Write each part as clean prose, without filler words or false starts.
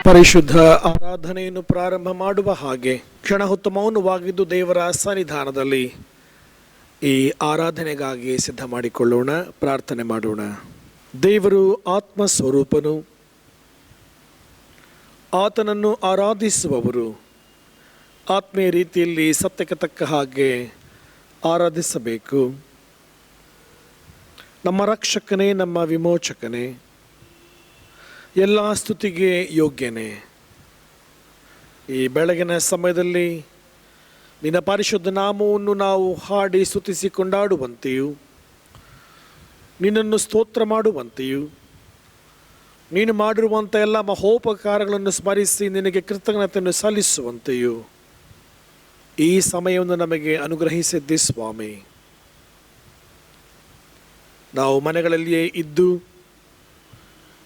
ಪರಿಶುದ್ಧ ಆರಾಧನೆಯನ್ನು ಪ್ರಾರಂಭ ಮಾಡುವ ಹಾಗೆ ಕ್ಷಣ ಹೊತ್ತು ಮೌನವಾಗಿದ್ದು ದೇವರ ಸನ್ನಿಧಾನದಲ್ಲಿ ಈ ಆರಾಧನೆಗಾಗಿ ಸಿದ್ಧ ಮಾಡಿಕೊಳ್ಳೋಣ. ಪ್ರಾರ್ಥನೆ ಮಾಡೋಣ. ದೇವರು ಆತ್ಮ ಸ್ವರೂಪನು, ಆತನನ್ನು ಆರಾಧಿಸುವವರು ಆತ್ಮೀಯ ರೀತಿಯಲ್ಲಿ ಸತ್ಯಕ್ಕೆ ತಕ್ಕ ಹಾಗೆ ಆರಾಧಿಸಬೇಕು. ನಮ್ಮ ರಕ್ಷಕನೇ, ನಮ್ಮ ವಿಮೋಚಕನೇ, ಎಲ್ಲ ಸ್ತುತಿಗೆ ಯೋಗ್ಯನೇ. ಈ ಬೆಳಗಿನ ಸಮಯದಲ್ಲಿ ನಿನ್ನ ಪರಿಶುದ್ಧ ನಾಮವನ್ನು ನಾವು ಹಾಡಿ ಸ್ತುತಿಸಿ ಕೊಂಡಾಡುವಂತೆಯೂ, ನಿನ್ನನ್ನು ಸ್ತೋತ್ರ ಮಾಡುವಂತೆಯೂ, ನೀನು ಮಾಡಿರುವಂಥ ಎಲ್ಲ ಮಹೋಪಕಾರಗಳನ್ನು ಸ್ಮರಿಸಿ ನಿನಗೆ ಕೃತಜ್ಞತೆಯನ್ನು ಸಲ್ಲಿಸುವಂತೆಯೂ ಈ ಸಮಯವನ್ನು ನಮಗೆ ಅನುಗ್ರಹಿಸಿದ್ದೆ ಸ್ವಾಮಿ. ನಾವು ಮನೆಗಳಲ್ಲಿಯೇ ಇದ್ದು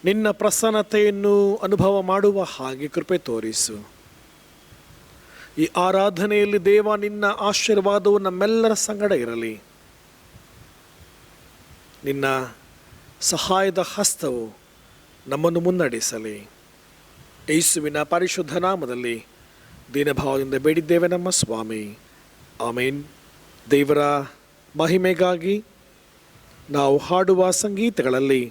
ನಿನ್ನ ಪ್ರಸನ್ನತೆಯನ್ನು ಅನುಭವ ಮಾಡುವ ಹಾಗೆ ಕೃಪೆ ತೋರಿಸು. ಈ ಆರಾಧನೆಯಲ್ಲಿ ದೇವ ನಿನ್ನ ಆಶೀರ್ವಾದವು ನಮ್ಮೆಲ್ಲರ ಸಂಗಡ ಇರಲಿ. ನಿನ್ನ ಸಹಾಯದ ಹಸ್ತವು ನಮ್ಮನ್ನು ಮುನ್ನಡೆಸಲಿ. ಯೇಸುವಿನ ಪರಿಶುದ್ಧ ನಾಮದಲ್ಲಿ ದೀನಭಾವದಿಂದ ಬೇಡಿದ್ದೇವೆ ನಮ್ಮ ಸ್ವಾಮಿ, ಆಮೇನ್. ದೇವರ ಮಹಿಮೆಗಾಗಿ ನಾವು ಹಾಡುವ ಸಂಗೀತಗಳಲ್ಲಿ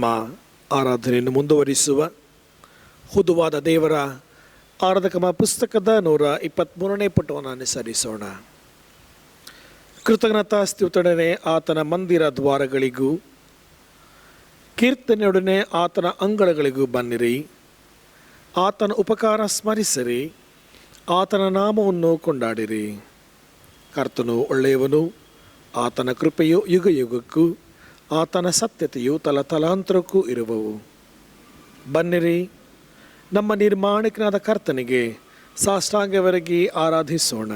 ನಮ್ಮ ಆರಾಧನೆಯನ್ನು ಮುಂದುವರಿಸುವ ಹುದುವಾದ ದೇವರ ಆರಾಧಕಮ ಪುಸ್ತಕದ 123ನೇ ಪುಟವನ್ನು ಅನುಸರಿಸೋಣ. ಕೃತಜ್ಞತಾ ಸ್ತುತಿಯೊಡನೆ ಆತನ ಮಂದಿರ ದ್ವಾರಗಳಿಗೂ ಕೀರ್ತನೆಯೊಡನೆ ಆತನ ಅಂಗಳಗಳಿಗೂ ಬನ್ನಿರಿ. ಆತನ ಉಪಕಾರ ಸ್ಮರಿಸಿರಿ, ಆತನ ನಾಮವನ್ನು ಕೊಂಡಾಡಿರಿ. ಕರ್ತನು ಒಳ್ಳೆಯವನು, ಆತನ ಕೃಪೆಯು ಯುಗ ಯುಗಕ್ಕೂ ಆತನ ಸತ್ಯತೆಯು ತಲತಲಾಂತರಕ್ಕೂ ಇರುವವು. ಬನ್ನಿರಿ, ನಮ್ಮ ನಿರ್ಮಾಣಿಕನಾದ ಕರ್ತನಿಗೆ ಸಾಷ್ಟಾಂಗವರೆಗೆ ಆರಾಧಿಸೋಣ.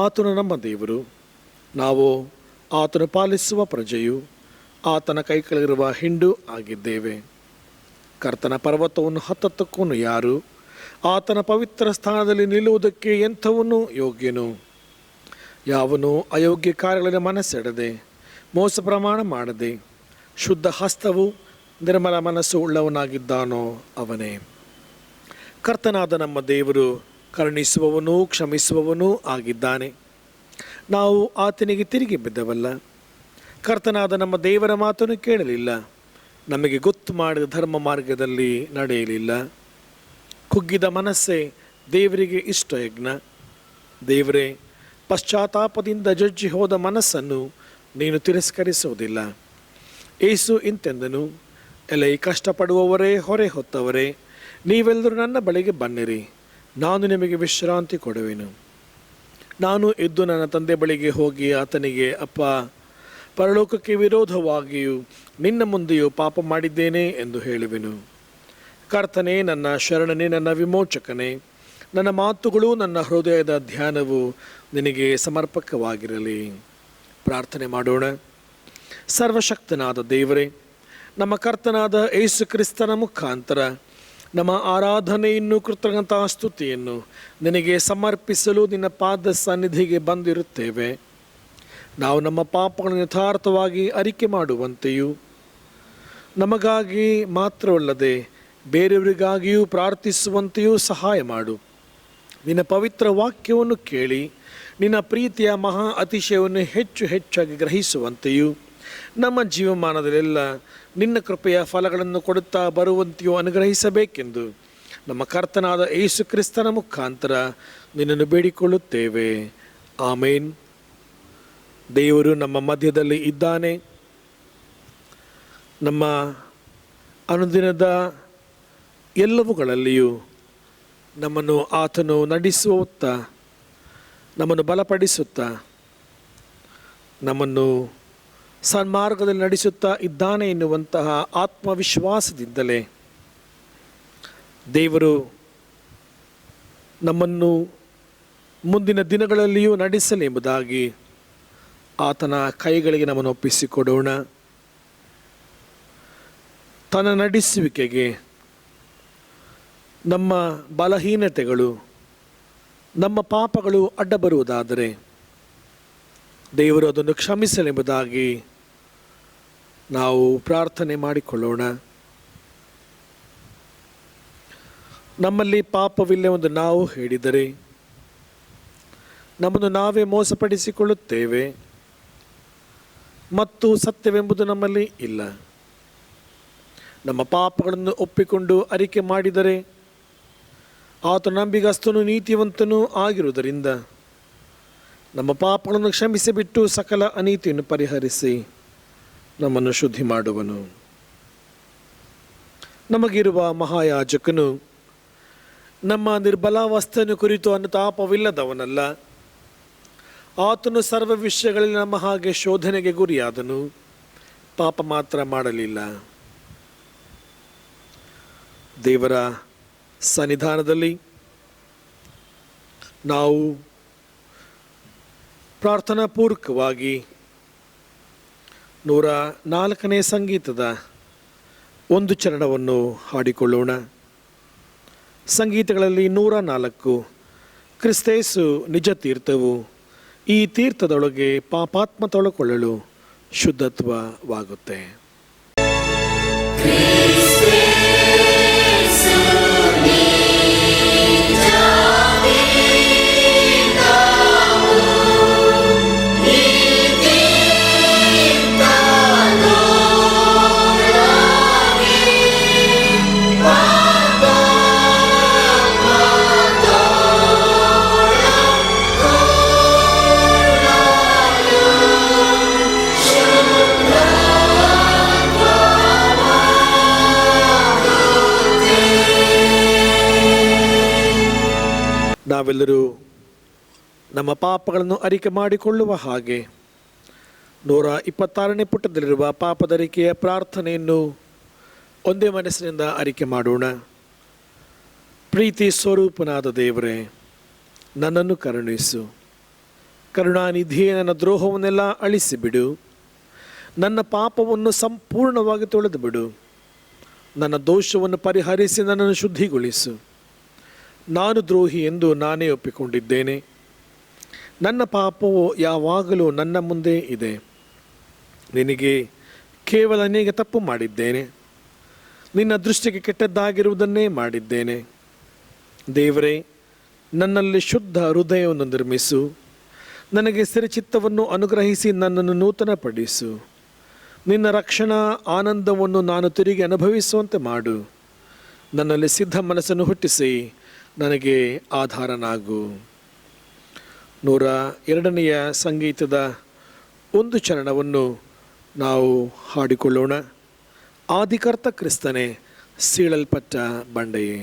ಆತನು ನಮ್ಮ ದೇವರು, ನಾವು ಆತನು ಪಾಲಿಸುವ ಪ್ರಜೆಯು, ಆತನ ಕೈಕೆಳಗಿರುವ ಹಿಂಡು ಆಗಿದ್ದೇವೆ. ಕರ್ತನ ಪರ್ವತವನ್ನು ಹತ್ತಕ್ಕೂ ಯಾರು? ಆತನ ಪವಿತ್ರ ಸ್ಥಾನದಲ್ಲಿ ನಿಲ್ಲುವುದಕ್ಕೆ ಎಂಥವನು ಯೋಗ್ಯನು? ಯಾವನು ಅಯೋಗ್ಯ ಕಾರ್ಯಗಳಲ್ಲಿ ಮನಸ್ಸೆಡದೆ, ಮೋಸ ಪ್ರಮಾಣ ಮಾಡದೆ, ಶುದ್ಧ ಹಸ್ತವು ನಿರ್ಮಲ ಮನಸ್ಸು ಉಳ್ಳವನಾಗಿದ್ದಾನೋ ಅವನೇ. ಕರ್ತನಾದ ನಮ್ಮ ದೇವರು ಕರುಣಿಸುವವನೂ ಕ್ಷಮಿಸುವವನೂ ಆಗಿದ್ದಾನೆ. ನಾವು ಆತನಿಗೆ ತಿರುಗಿ ಬಿದ್ದವಲ್ಲ. ಕರ್ತನಾದ ನಮ್ಮ ದೇವರ ಮಾತನ್ನು ಕೇಳಲಿಲ್ಲ, ನಮಗೆ ಗೊತ್ತು ಮಾಡಿದ ಧರ್ಮ ಮಾರ್ಗದಲ್ಲಿ ನಡೆಯಲಿಲ್ಲ. ಕುಗ್ಗಿದ ಮನಸ್ಸೇ ದೇವರಿಗೆ ಇಷ್ಟ ಯಜ್ಞ. ದೇವರೇ, ಪಶ್ಚಾತ್ತಾಪದಿಂದ ಜಜ್ಜಿ ಹೋದ ಮನಸ್ಸನ್ನು ನೀನು ತಿರಸ್ಕರಿಸುವುದಿಲ್ಲ. ಏಸು ಇಂತೆಂದನು, ಎಲೈ ಕಷ್ಟಪಡುವವರೇ, ಹೊರೆ ಹೊತ್ತವರೇ, ನೀವೆಲ್ಲರೂ ನನ್ನ ಬಳಿಗೆ ಬನ್ನಿರಿ, ನಾನು ನಿಮಗೆ ವಿಶ್ರಾಂತಿ ಕೊಡುವೆನು. ನಾನು ಎದ್ದು ನನ್ನ ತಂದೆ ಬಳಿಗೆ ಹೋಗಿ ಆತನಿಗೆ, ಅಪ್ಪ, ಪರಲೋಕಕ್ಕೆ ವಿರೋಧವಾಗಿಯೂ ನಿನ್ನ ಮುಂದೆಯೂ ಪಾಪ ಮಾಡಿದ್ದೇನೆ ಎಂದು ಹೇಳುವೆನು. ಕರ್ತನೇ, ನನ್ನ ಶರಣನೇ, ನನ್ನ ವಿಮೋಚಕನೇ, ನನ್ನ ಮಾತುಗಳು ನನ್ನ ಹೃದಯದ ಧ್ಯಾನವು ನಿನಗೆ ಸಮರ್ಪಕವಾಗಿರಲಿ. ಪ್ರಾರ್ಥನೆ ಮಾಡೋಣ. ಸರ್ವಶಕ್ತನಾದ ದೇವರೇ, ನಮ್ಮ ಕರ್ತನಾದ ಯೇಸು ಕ್ರಿಸ್ತನ ಮುಖಾಂತರ ನಮ್ಮ ಆರಾಧನೆಯನ್ನು, ಕೃತಜ್ಞತಾ ಸ್ತುತಿಯನ್ನು ನಿನಗೆ ಸಮರ್ಪಿಸಲು ನಿನ್ನ ಪಾದ ಸನ್ನಿಧಿಗೆ ಬಂದಿರುತ್ತೇವೆ. ನಾವು ನಮ್ಮ ಪಾಪಗಳನ್ನು ಯಥಾರ್ಥವಾಗಿ ಅರಿಕೆ ಮಾಡುವಂತೆಯೂ, ನಮಗಾಗಿ ಮಾತ್ರವಲ್ಲದೆ ಬೇರೆಯವರಿಗಾಗಿಯೂ ಪ್ರಾರ್ಥಿಸುವಂತೆಯೂ ಸಹಾಯ ಮಾಡು. ನಿನ್ನ ಪವಿತ್ರ ವಾಕ್ಯವನ್ನು ಕೇಳಿ ನಿನ್ನ ಪ್ರೀತಿಯ ಮಹಾ ಅತಿಶಯವನ್ನು ಹೆಚ್ಚು ಹೆಚ್ಚಾಗಿ ಗ್ರಹಿಸುವಂತೆಯೂ, ನಮ್ಮ ಜೀವಮಾನದಲ್ಲೆಲ್ಲ ನಿನ್ನ ಕೃಪೆಯ ಫಲಗಳನ್ನು ಕೊಡುತ್ತಾ ಬರುವಂತೆಯೂ ಅನುಗ್ರಹಿಸಬೇಕೆಂದು ನಮ್ಮ ಕರ್ತನಾದ ಯೇಸು ಕ್ರಿಸ್ತನ ಮುಖಾಂತರ ನಿನ್ನನ್ನು ಬೇಡಿಕೊಳ್ಳುತ್ತೇವೆ. ಆಮೇನ್. ದೇವರು ನಮ್ಮ ಮಧ್ಯದಲ್ಲಿ ಇದ್ದಾನೆ. ನಮ್ಮ ಅನುದಿನದ ಎಲ್ಲವುಗಳಲ್ಲಿಯೂ ನಮ್ಮನ್ನು ಆತನು ನಡೆಸುತ್ತಾ, ನಮ್ಮನ್ನು ಬಲಪಡಿಸುತ್ತಾ, ನಮ್ಮನ್ನು ಸನ್ಮಾರ್ಗದಲ್ಲಿ ನಡೆಸುತ್ತಾ ಇದ್ದಾನೆ ಎನ್ನುವಂತಹ ಆತ್ಮವಿಶ್ವಾಸದಿಂದಲೇ ದೇವರು ನಮ್ಮನ್ನು ಮುಂದಿನ ದಿನಗಳಲ್ಲಿಯೂ ನಡೆಸಲೆಂಬುದಾಗಿ ಆತನ ಕೈಗಳಿಗೆ ನಮ್ಮನ್ನು ಒಪ್ಪಿಸಿಕೊಡೋಣ. ತನ್ನ ನಡೆಸುವಿಕೆಗೆ ನಮ್ಮ ಬಲಹೀನತೆಗಳು, ನಮ್ಮ ಪಾಪಗಳು ಅಡ್ಡ ಬರುವುದಾದರೆ ದೇವರು ಅದನ್ನು ಕ್ಷಮಿಸಲೆಂಬುದಾಗಿ ನಾವು ಪ್ರಾರ್ಥನೆ ಮಾಡಿಕೊಳ್ಳೋಣ. ನಮ್ಮಲ್ಲಿ ಪಾಪವಿಲ್ಲವೆಂದು ನಾವು ಹೇಳಿದರೆ ನಮ್ಮನ್ನು ನಾವೇ ಮೋಸಪಡಿಸಿಕೊಳ್ಳುತ್ತೇವೆ ಮತ್ತು ಸತ್ಯವೆಂಬುದು ನಮ್ಮಲ್ಲಿ ಇಲ್ಲ. ನಮ್ಮ ಪಾಪಗಳನ್ನು ಒಪ್ಪಿಕೊಂಡು ಅರಿಕೆ ಮಾಡಿದರೆ ಆತ ನಂಬಿಗಸ್ತನೂ ನೀತಿವಂತನೂ ಆಗಿರುವುದರಿಂದ ನಮ್ಮ ಪಾಪಗಳನ್ನು ಕ್ಷಮಿಸಿಬಿಟ್ಟು ಸಕಲ ಅನೀತಿಯನ್ನು ಪರಿಹರಿಸಿ ನಮ್ಮನ್ನು ಶುದ್ಧಿ ಮಾಡುವನು. ನಮಗಿರುವ ಮಹಾಯಾಜಕನು ನಮ್ಮ ನಿರ್ಬಲಾವಸ್ಥೆಯನ್ನು ಕುರಿತು ಅನುತಾಪವಿಲ್ಲದವನಲ್ಲ. ಆತನು ಸರ್ವ ವಿಷಯಗಳಲ್ಲಿ ನಮ್ಮ ಹಾಗೆ ಶೋಧನೆಗೆ ಗುರಿಯಾದನು, ಪಾಪ ಮಾತ್ರ ಮಾಡಲಿಲ್ಲ. ದೇವರ ಸನ್ನಿಧಾನದಲ್ಲಿ ನಾವು ಪ್ರಾರ್ಥನಾ ಪೂರ್ವಕವಾಗಿ 104ನೇ ಸಂಗೀತದ ಒಂದು ಚರಣವನ್ನು ಹಾಡಿಕೊಳ್ಳೋಣ. ಸಂಗೀತಗಳಲ್ಲಿ 104 ಕ್ರಿಸ್ತೇಸು ನಿಜ ತೀರ್ಥವು, ಈ ತೀರ್ಥದೊಳಗೆ ಪಾಪಾತ್ಮ ತೊಳಕೊಳ್ಳಲು ಶುದ್ಧತ್ವವಾಗುತ್ತೆ. ನಾವೆಲ್ಲರೂ ನಮ್ಮ ಪಾಪಗಳನ್ನು ಅರಿಕೆ ಮಾಡಿಕೊಳ್ಳುವ ಹಾಗೆ 126ನೇ ಪುಟದಲ್ಲಿರುವ ಪಾಪದರಿಕೆಯ ಪ್ರಾರ್ಥನೆಯನ್ನು ಒಂದೇ ಮನಸ್ಸಿನಿಂದ ಅರಿಕೆ ಮಾಡೋಣ. ಪ್ರೀತಿ ಸ್ವರೂಪನಾದ ದೇವರೇ, ನನ್ನನ್ನು ಕರುಣಿಸು. ಕರುಣಾನಿಧಿಯೇ, ನನ್ನ ದ್ರೋಹವನ್ನೆಲ್ಲ ಅಳಿಸಿಬಿಡು. ನನ್ನ ಪಾಪವನ್ನು ಸಂಪೂರ್ಣವಾಗಿ ತೊಳೆದು ಬಿಡು. ನನ್ನ ದೋಷವನ್ನು ಪರಿಹರಿಸಿ ನನ್ನನ್ನು ಶುದ್ಧಿಗೊಳಿಸು. ನಾನು ದ್ರೋಹಿ ಎಂದು ನಾನೇ ಒಪ್ಪಿಕೊಂಡಿದ್ದೇನೆ. ನನ್ನ ಪಾಪವು ಯಾವಾಗಲೂ ನನ್ನ ಮುಂದೆ ಇದೆ. ನಿನಗೆ ತಪ್ಪು ಮಾಡಿದ್ದೇನೆ. ನಿನ್ನ ದೃಷ್ಟಿಗೆ ಕೆಟ್ಟದ್ದಾಗಿರುವುದನ್ನೇ ಮಾಡಿದ್ದೇನೆ. ದೇವರೇ, ನನ್ನಲ್ಲಿ ಶುದ್ಧ ಹೃದಯವನ್ನು ನಿರ್ಮಿಸು. ನನಗೆ ಸ್ಥಿರಚಿತ್ತವನ್ನು ಅನುಗ್ರಹಿಸಿ ನನ್ನನ್ನು ನೂತನಪಡಿಸು. ನಿನ್ನ ರಕ್ಷಣಾ ಆನಂದವನ್ನು ನಾನು ತಿರುಗಿ ಅನುಭವಿಸುವಂತೆ ಮಾಡು. ನನ್ನಲ್ಲಿ ಸಿದ್ಧ ಮನಸ್ಸನ್ನು ಹುಟ್ಟಿಸಿ ನನಗೆ ಆಧಾರನಾಗು. 102ನೆಯ ಸಂಗೀತದ ಒಂದು ಚರಣವನ್ನು ನಾವು ಹಾಡಿಕೊಳ್ಳೋಣ. ಆದಿಕರ್ತ ಕ್ರಿಸ್ತನೇ, ಸೀಳಲ್ಪಟ್ಟ ಬಂಡೆಯೇ.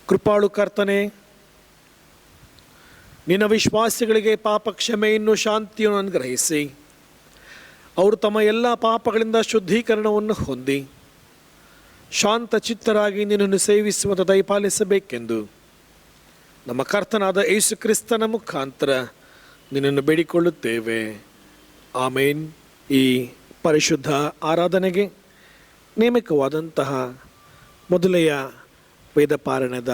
ಕೃಪಾಳು ಕರ್ತನೆ, ನಿನ್ನ ವಿಶ್ವಾಸಿಗಳಿಗೆ ಪಾಪ ಕ್ಷಮೆಯನ್ನು ಶಾಂತಿಯನ್ನು ಅನುಗ್ರಹಿಸಿ ಅವರು ತಮ್ಮ ಎಲ್ಲ ಪಾಪಗಳಿಂದ ಶುದ್ಧೀಕರಣವನ್ನು ಹೊಂದಿ ಶಾಂತ ಚಿತ್ತರಾಗಿ ನಿನ್ನನ್ನು ಸೇವಿಸುವಂತೆ ದಯಪಾಲಿಸಬೇಕೆಂದು ನಮ್ಮ ಕರ್ತನಾದ ಯೇಸು ಕ್ರಿಸ್ತನ ಮುಖಾಂತರ ನಿನ್ನನ್ನು ಬೇಡಿಕೊಳ್ಳುತ್ತೇವೆ. ಆಮೇನ್. ಈ ಪರಿಶುದ್ಧ ಆರಾಧನೆಗೆ ನೇಮಕವಾದಂತಹ ಮೊದಲೆಯ ವೇದಪಾರಾಯಣದ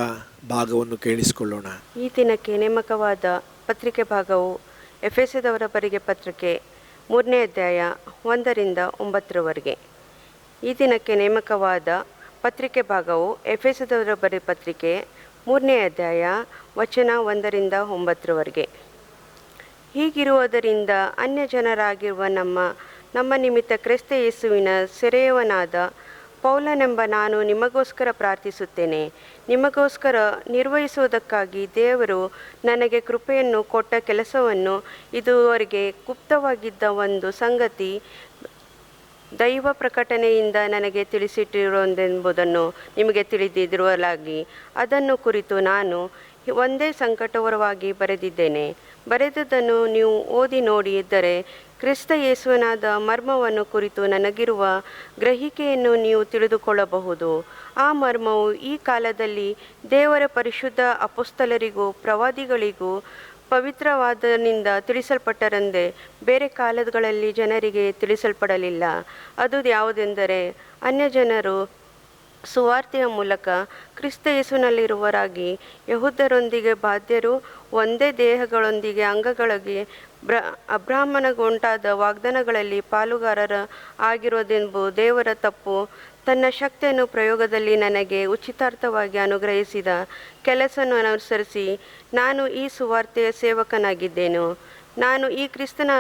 ಭಾಗವನ್ನು ಕೇಳಿಸಿಕೊಳ್ಳೋಣ. ಈ ದಿನಕ್ಕೆ ನೇಮಕವಾದ ಪತ್ರಿಕೆ ಭಾಗವು ಎಫೆಸದವರ ಬರೆಗೆ ಪತ್ರಿಕೆ 3ನೇ ಅಧ್ಯಾಯ 1ರಿಂದ 9ರವರೆಗೆ. ಈ ದಿನಕ್ಕೆ ನೇಮಕವಾದ ಪತ್ರಿಕೆ ಭಾಗವು ಎಫೆಸದವರ ಬರೆ ಪತ್ರಿಕೆ 3ನೇ ಅಧ್ಯಾಯ ವಚನ 1ರಿಂದ 9ರವರೆಗೆ. ಹೀಗಿರುವುದರಿಂದ ಅನ್ಯ ಜನರಾಗಿರುವ ನಮ್ಮ ನಿಮಿತ್ತ ಕ್ರಿಸ್ತ ಯೇಸುವಿನ ಸೆರೆಯವನಾದ ಪೌಲನೆಂಬ ನಾನು ನಿಮಗೋಸ್ಕರ ಪ್ರಾರ್ಥಿಸುತ್ತೇನೆ. ನಿಮಗೋಸ್ಕರ ನಿರ್ವಹಿಸುವುದಕ್ಕಾಗಿ ದೇವರು ನನಗೆ ಕೃಪೆಯನ್ನು ಕೊಟ್ಟ ಕೆಲಸವನ್ನು ಇದುವರೆಗೆ ಗುಪ್ತವಾಗಿದ್ದ ಒಂದು ಸಂಗತಿ ದೈವ ಪ್ರಕಟಣೆಯಿಂದ ನನಗೆ ತಿಳಿಸಿಟ್ಟಿರುವುದೆಂಬುದನ್ನು ನಿಮಗೆ ತಿಳಿದಿರುವಲಾಗಿ ಅದನ್ನು ಕುರಿತು ನಾನು ಒಂದೇ ಸಂಕಟವರವಾಗಿ ಬರೆದಿದ್ದೇನೆ. ಬರೆದದ್ದನ್ನು ನೀವು ಓದಿ ನೋಡಿ ಇದ್ದರೆ ಕ್ರಿಸ್ತ ಯೇಸುವಿನಾದ ಮರ್ಮವನ್ನು ಕುರಿತು ನನಗಿರುವ ಗ್ರಹಿಕೆಯನ್ನು ನೀವು ತಿಳಿದುಕೊಳ್ಳಬಹುದು. ಆ ಮರ್ಮವು ಈ ಕಾಲದಲ್ಲಿ ದೇವರ ಪರಿಶುದ್ಧ ಅಪೊಸ್ತಲರಿಗೂ ಪ್ರವಾದಿಗಳಿಗೂ ಪವಿತ್ರವಾದನಿಂದ ತಿಳಿಸಲ್ಪಟ್ಟರೆಂದೇ ಬೇರೆ ಕಾಲಗಳಲ್ಲಿ ಜನರಿಗೆ ತಿಳಿಸಲ್ಪಡಲಿಲ್ಲ. ಅದು ಯಾವುದೆಂದರೆ, ಅನ್ಯಜನರು ಸುವಾರ್ತೆಯ ಮೂಲಕ ಕ್ರಿಸ್ತ ಯೇಸುವಿನಲ್ಲಿರುವರಾಗಿ ಯಹೂದ್ಯರೊಂದಿಗೆ ಬಾಧ್ಯರು, ಒಂದೇ ದೇಹಗಳೊಂದಿಗೆ ಅಂಗಗಳಿಗೆ ಅಬ್ರಾಹ್ಮಣಗುಂಟಾದ ವಾಗ್ದಾನಗಳಲ್ಲಿ ಪಾಲುಗಾರರ ಆಗಿರೋದೆಂಬುದು ದೇವರ ತಪ್ಪು ತನ್ನ ಶಕ್ತಿಯನ್ನು ಪ್ರಯೋಗದಲ್ಲಿ ನನಗೆ ಉಚಿತಾರ್ಥವಾಗಿ ಅನುಗ್ರಹಿಸಿದ ಕೆಲಸವನ್ನು ಅನುಸರಿಸಿ ನಾನು ಈ ಸುವಾರ್ತೆಯ ಸೇವಕನಾಗಿದ್ದೇನೆ. ನಾನು ಈ ಕ್ರಿಸ್ತನ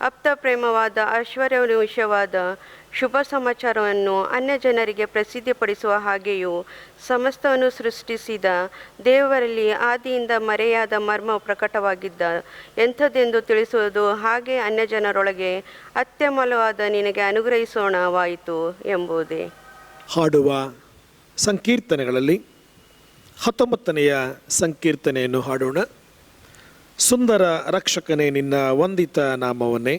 ಆಪ್ತ ಪ್ರೇಮವಾದ ಐಶ್ವರ್ಯವಿಷಯವಾದ ಶುಭ ಸಮಾಚಾರವನ್ನು ಅನ್ಯ ಜನರಿಗೆ ಪ್ರಸಿದ್ಧಿಪಡಿಸುವ ಹಾಗೆಯೂ ಸಮಸ್ತವನ್ನು ಸೃಷ್ಟಿಸಿದ ದೇವರಲ್ಲಿ ಆದಿಯಿಂದ ಮರೆಯಾದ ಮರ್ಮ ಪ್ರಕಟವಾಗಿದ್ದ ಎಂಥದ್ದೆಂದು ತಿಳಿಸುವುದು ಹಾಗೆ ಅನ್ಯ ಜನರೊಳಗೆ ಅತ್ಯಮೂಲ್ಯವಾದ ನಿನಗೆ ಅನುಗ್ರಹಿಸೋಣವಾಯಿತು ಎಂಬುದೇ. ಹಾಡುವ ಸಂಕೀರ್ತನೆಗಳಲ್ಲಿ 19ನೆಯ ಸಂಕೀರ್ತನೆಯನ್ನು ಹಾಡೋಣ. ಸುಂದರ ರಕ್ಷಕನೇ, ನಿನ್ನ ವಂದಿತ ನಾಮವನ್ನೇ.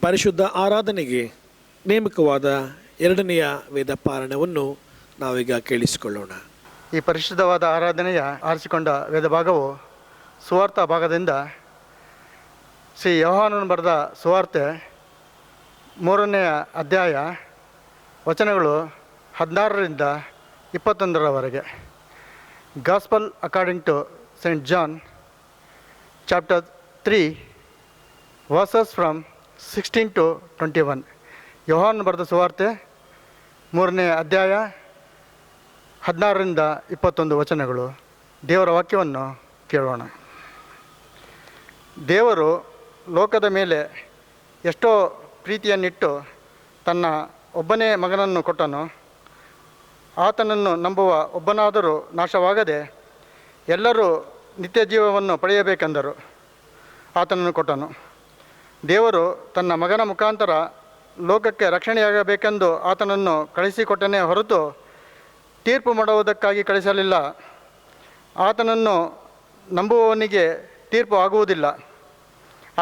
ಪರಿಶುದ್ಧ ಆರಾಧನೆಗೆ ನೇಮಕವಾದ ಎರಡನೆಯ ವೇದ ಪಾರಾಯಣವನ್ನು ನಾವೀಗ ಕೇಳಿಸಿಕೊಳ್ಳೋಣ. ಈ ಪರಿಶುದ್ಧವಾದ ಆರಾಧನೆಯ ಆರಿಸಿಕೊಂಡ ವೇದ ಭಾಗವು ಸುವಾರ್ಥ ಭಾಗದಿಂದ ಶ್ರೀ ಯೋಹಾನನು ಬರೆದ ಸುವಾರ್ತೆ 3ನೇ ಅಧ್ಯಾಯ ವಚನಗಳು 16ರಿಂದ 21ರವರೆಗೆ. Gospel according to saint John chapter 3 verses from 16 to 21. ಯೋಹಾನನು ಬರೆದ ಸುವಾರ್ತೆ 3ನೇ ಅಧ್ಯಾಯ 16ರಿಂದ 21 ವಚನಗಳು. ದೇವರ ವಾಕ್ಯವನ್ನು ಕೇಳೋಣ. ದೇವರು ಲೋಕದ ಮೇಲೆ ಎಷ್ಟೋ ಪ್ರೀತಿಯನ್ನಿಟ್ಟು ತನ್ನ ಒಬ್ಬನೇ ಮಗನನ್ನು ಕೊಟ್ಟನು. ಆತನನ್ನು ನಂಬುವ ಒಬ್ಬನಾದರೂ ನಾಶವಾಗದೆ ಎಲ್ಲರೂ ನಿತ್ಯ ಜೀವವನ್ನು ಪಡೆಯಬೇಕೆಂದರು ಆತನನ್ನು ಕೊಟ್ಟನು. ದೇವರು ತನ್ನ ಮಗನ ಮುಖಾಂತರ ಲೋಕಕ್ಕೆ ರಕ್ಷಣೆಯಾಗಬೇಕೆಂದು ಆತನನ್ನು ಕಳಿಸಿಕೊಟ್ಟನೇ ಹೊರತು ತೀರ್ಪು ಮಾಡುವುದಕ್ಕಾಗಿ ಕಳಿಸಲಿಲ್ಲ. ಆತನನ್ನು ನಂಬುವವನಿಗೆ ತೀರ್ಪು ಆಗುವುದಿಲ್ಲ.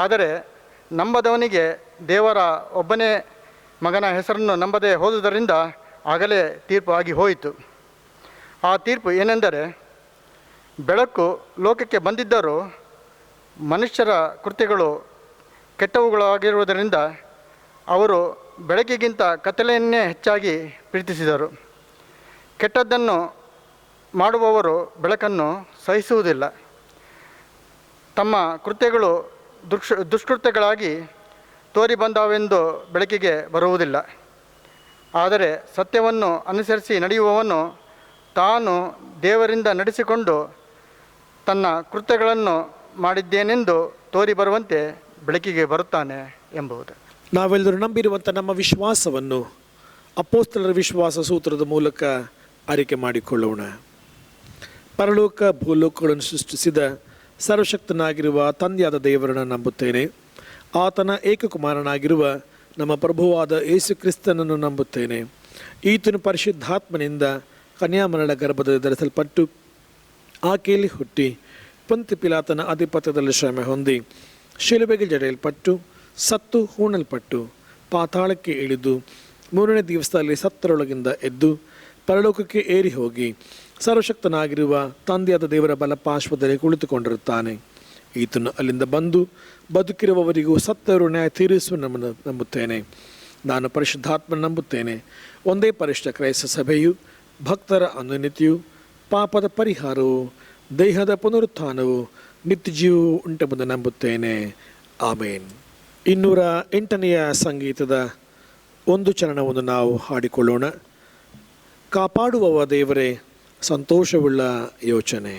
ಆದರೆ ನಂಬದವನಿಗೆ ದೇವರ ಒಬ್ಬನೇ ಮಗನ ಹೆಸರನ್ನು ನಂಬದೆ ಹೋದುದರಿಂದ ಆಗಲೇ ತೀರ್ಪು ಆಗಿ ಹೋಯಿತು. ಆ ತೀರ್ಪು ಏನೆಂದರೆ, ಬೆಳಕು ಲೋಕಕ್ಕೆ ಬಂದಿದ್ದರೂ ಮನುಷ್ಯರ ಕೃತ್ಯಗಳು ಕೆಟ್ಟವುಗಳಾಗಿರುವುದರಿಂದ ಅವರು ಬೆಳಕಿಗಿಂತ ಕತ್ತಲೆಯನ್ನೇ ಹೆಚ್ಚಾಗಿ ಪ್ರೀತಿಸಿದರು. ಕೆಟ್ಟದ್ದನ್ನು ಮಾಡುವವರು ಬೆಳಕನ್ನು ಸಹಿಸುವುದಿಲ್ಲ. ತಮ್ಮ ಕೃತ್ಯಗಳು ದುಷ್ಕೃತ್ಯಗಳಾಗಿ ತೋರಿ ಬಂದಾವೆಂದು ಬೆಳಕಿಗೆ ಬರುವುದಿಲ್ಲ. ಆದರೆ ಸತ್ಯವನ್ನು ಅನುಸರಿಸಿ ನಡೆಯುವವನು ತಾನು ದೇವರಿಂದ ನಡೆಸಿಕೊಂಡು ತನ್ನ ಕೃತ್ಯಗಳನ್ನು ಮಾಡಿದ್ದೇನೆಂದು ತೋರಿ ಬರುವಂತೆ ಬೆಳಕಿಗೆ ಬರುತ್ತಾನೆ ಎಂಬುದು. ನಾವೆಲ್ಲರೂ ನಂಬಿರುವಂಥ ನಮ್ಮ ವಿಶ್ವಾಸವನ್ನು ಅಪೊಸ್ತಲರ ವಿಶ್ವಾಸ ಸೂತ್ರದ ಮೂಲಕ ಅರಿಕೆ ಮಾಡಿಕೊಳ್ಳೋಣ. ಪರಲೋಕ ಭೂಲೋಕಗಳನ್ನು ಸೃಷ್ಟಿಸಿದ ಸರ್ವಶಕ್ತನಾಗಿರುವ ತಂದೆಯಾದ ದೇವರನ್ನು ನಂಬುತ್ತೇನೆ. ಆತನ ಏಕಕುಮಾರನಾಗಿರುವ ನಮ್ಮ ಪ್ರಭುವಾದ ಯೇಸು ಕ್ರಿಸ್ತನನ್ನು ನಂಬುತ್ತೇನೆ. ಈತನು ಪರಿಶುದ್ಧಾತ್ಮನಿಂದ ಕನ್ಯಾಮರಳ ಗರ್ಭದಲ್ಲಿ ಧರಿಸಲ್ಪಟ್ಟು ಆಕೆಯಲ್ಲಿ ಹುಟ್ಟಿ ಪೊಂತ್ಯ ಪಿಲಾತನ ಅಧಿಪತ್ಯದಲ್ಲಿ ಶ್ರಮೆ ಹೊಂದಿ ಶಿಲುಬೆಗೆ ಜಡೆಯಲ್ಪಟ್ಟು ಸತ್ತು ಹೂಣಲ್ಪಟ್ಟು ಪಾತಾಳಕ್ಕೆ ಇಳಿದು 3ನೇ ದಿವಸದಲ್ಲಿ ಸತ್ತರೊಳಗಿಂದ ಎದ್ದು ಪರಲೋಕಕ್ಕೆ ಏರಿ ಹೋಗಿ ಸರ್ವಶಕ್ತನಾಗಿರುವ ತಂದೆಯಾದ ದೇವರ ಬಲಪಾರ್ಶ್ವದಲ್ಲಿ ಕುಳಿತುಕೊಂಡಿರುತ್ತಾನೆ. ಈತನು ಅಲ್ಲಿಂದ ಬಂದು ಬದುಕಿರುವವರಿಗೂ ಸತ್ತವರು ನ್ಯಾಯ ತೀರಿಸುವ ನಮ್ಮನ್ನು ನಂಬುತ್ತೇನೆ. ನಾನು ಪರಿಶುದ್ಧಾತ್ಮನ ನಂಬುತ್ತೇನೆ. ಒಂದೇ ಪರಿಶುದ್ಧ ಕ್ರೈಸ್ತ ಸಭೆಯು, ಭಕ್ತರ ಅನ್ಯೋನ್ಯತೆಯು, ಪಾಪದ ಪರಿಹಾರವು, ದೇಹದ ಪುನರುತ್ಥಾನವು, ನಿತ್ಯ ಜೀವವು ಉಂಟೆಂಬುದು ನಂಬುತ್ತೇನೆ. ಆಮೇನ್. 208ನೆಯ ಸಂಗೀತದ ಒಂದು ಚರಣವನ್ನು ನಾವು ಹಾಡಿಕೊಳ್ಳೋಣ. ಕಾಪಾಡುವವ ದೇವರೇ ಸಂತೋಷವುಳ್ಳ ಯೋಚನೆ.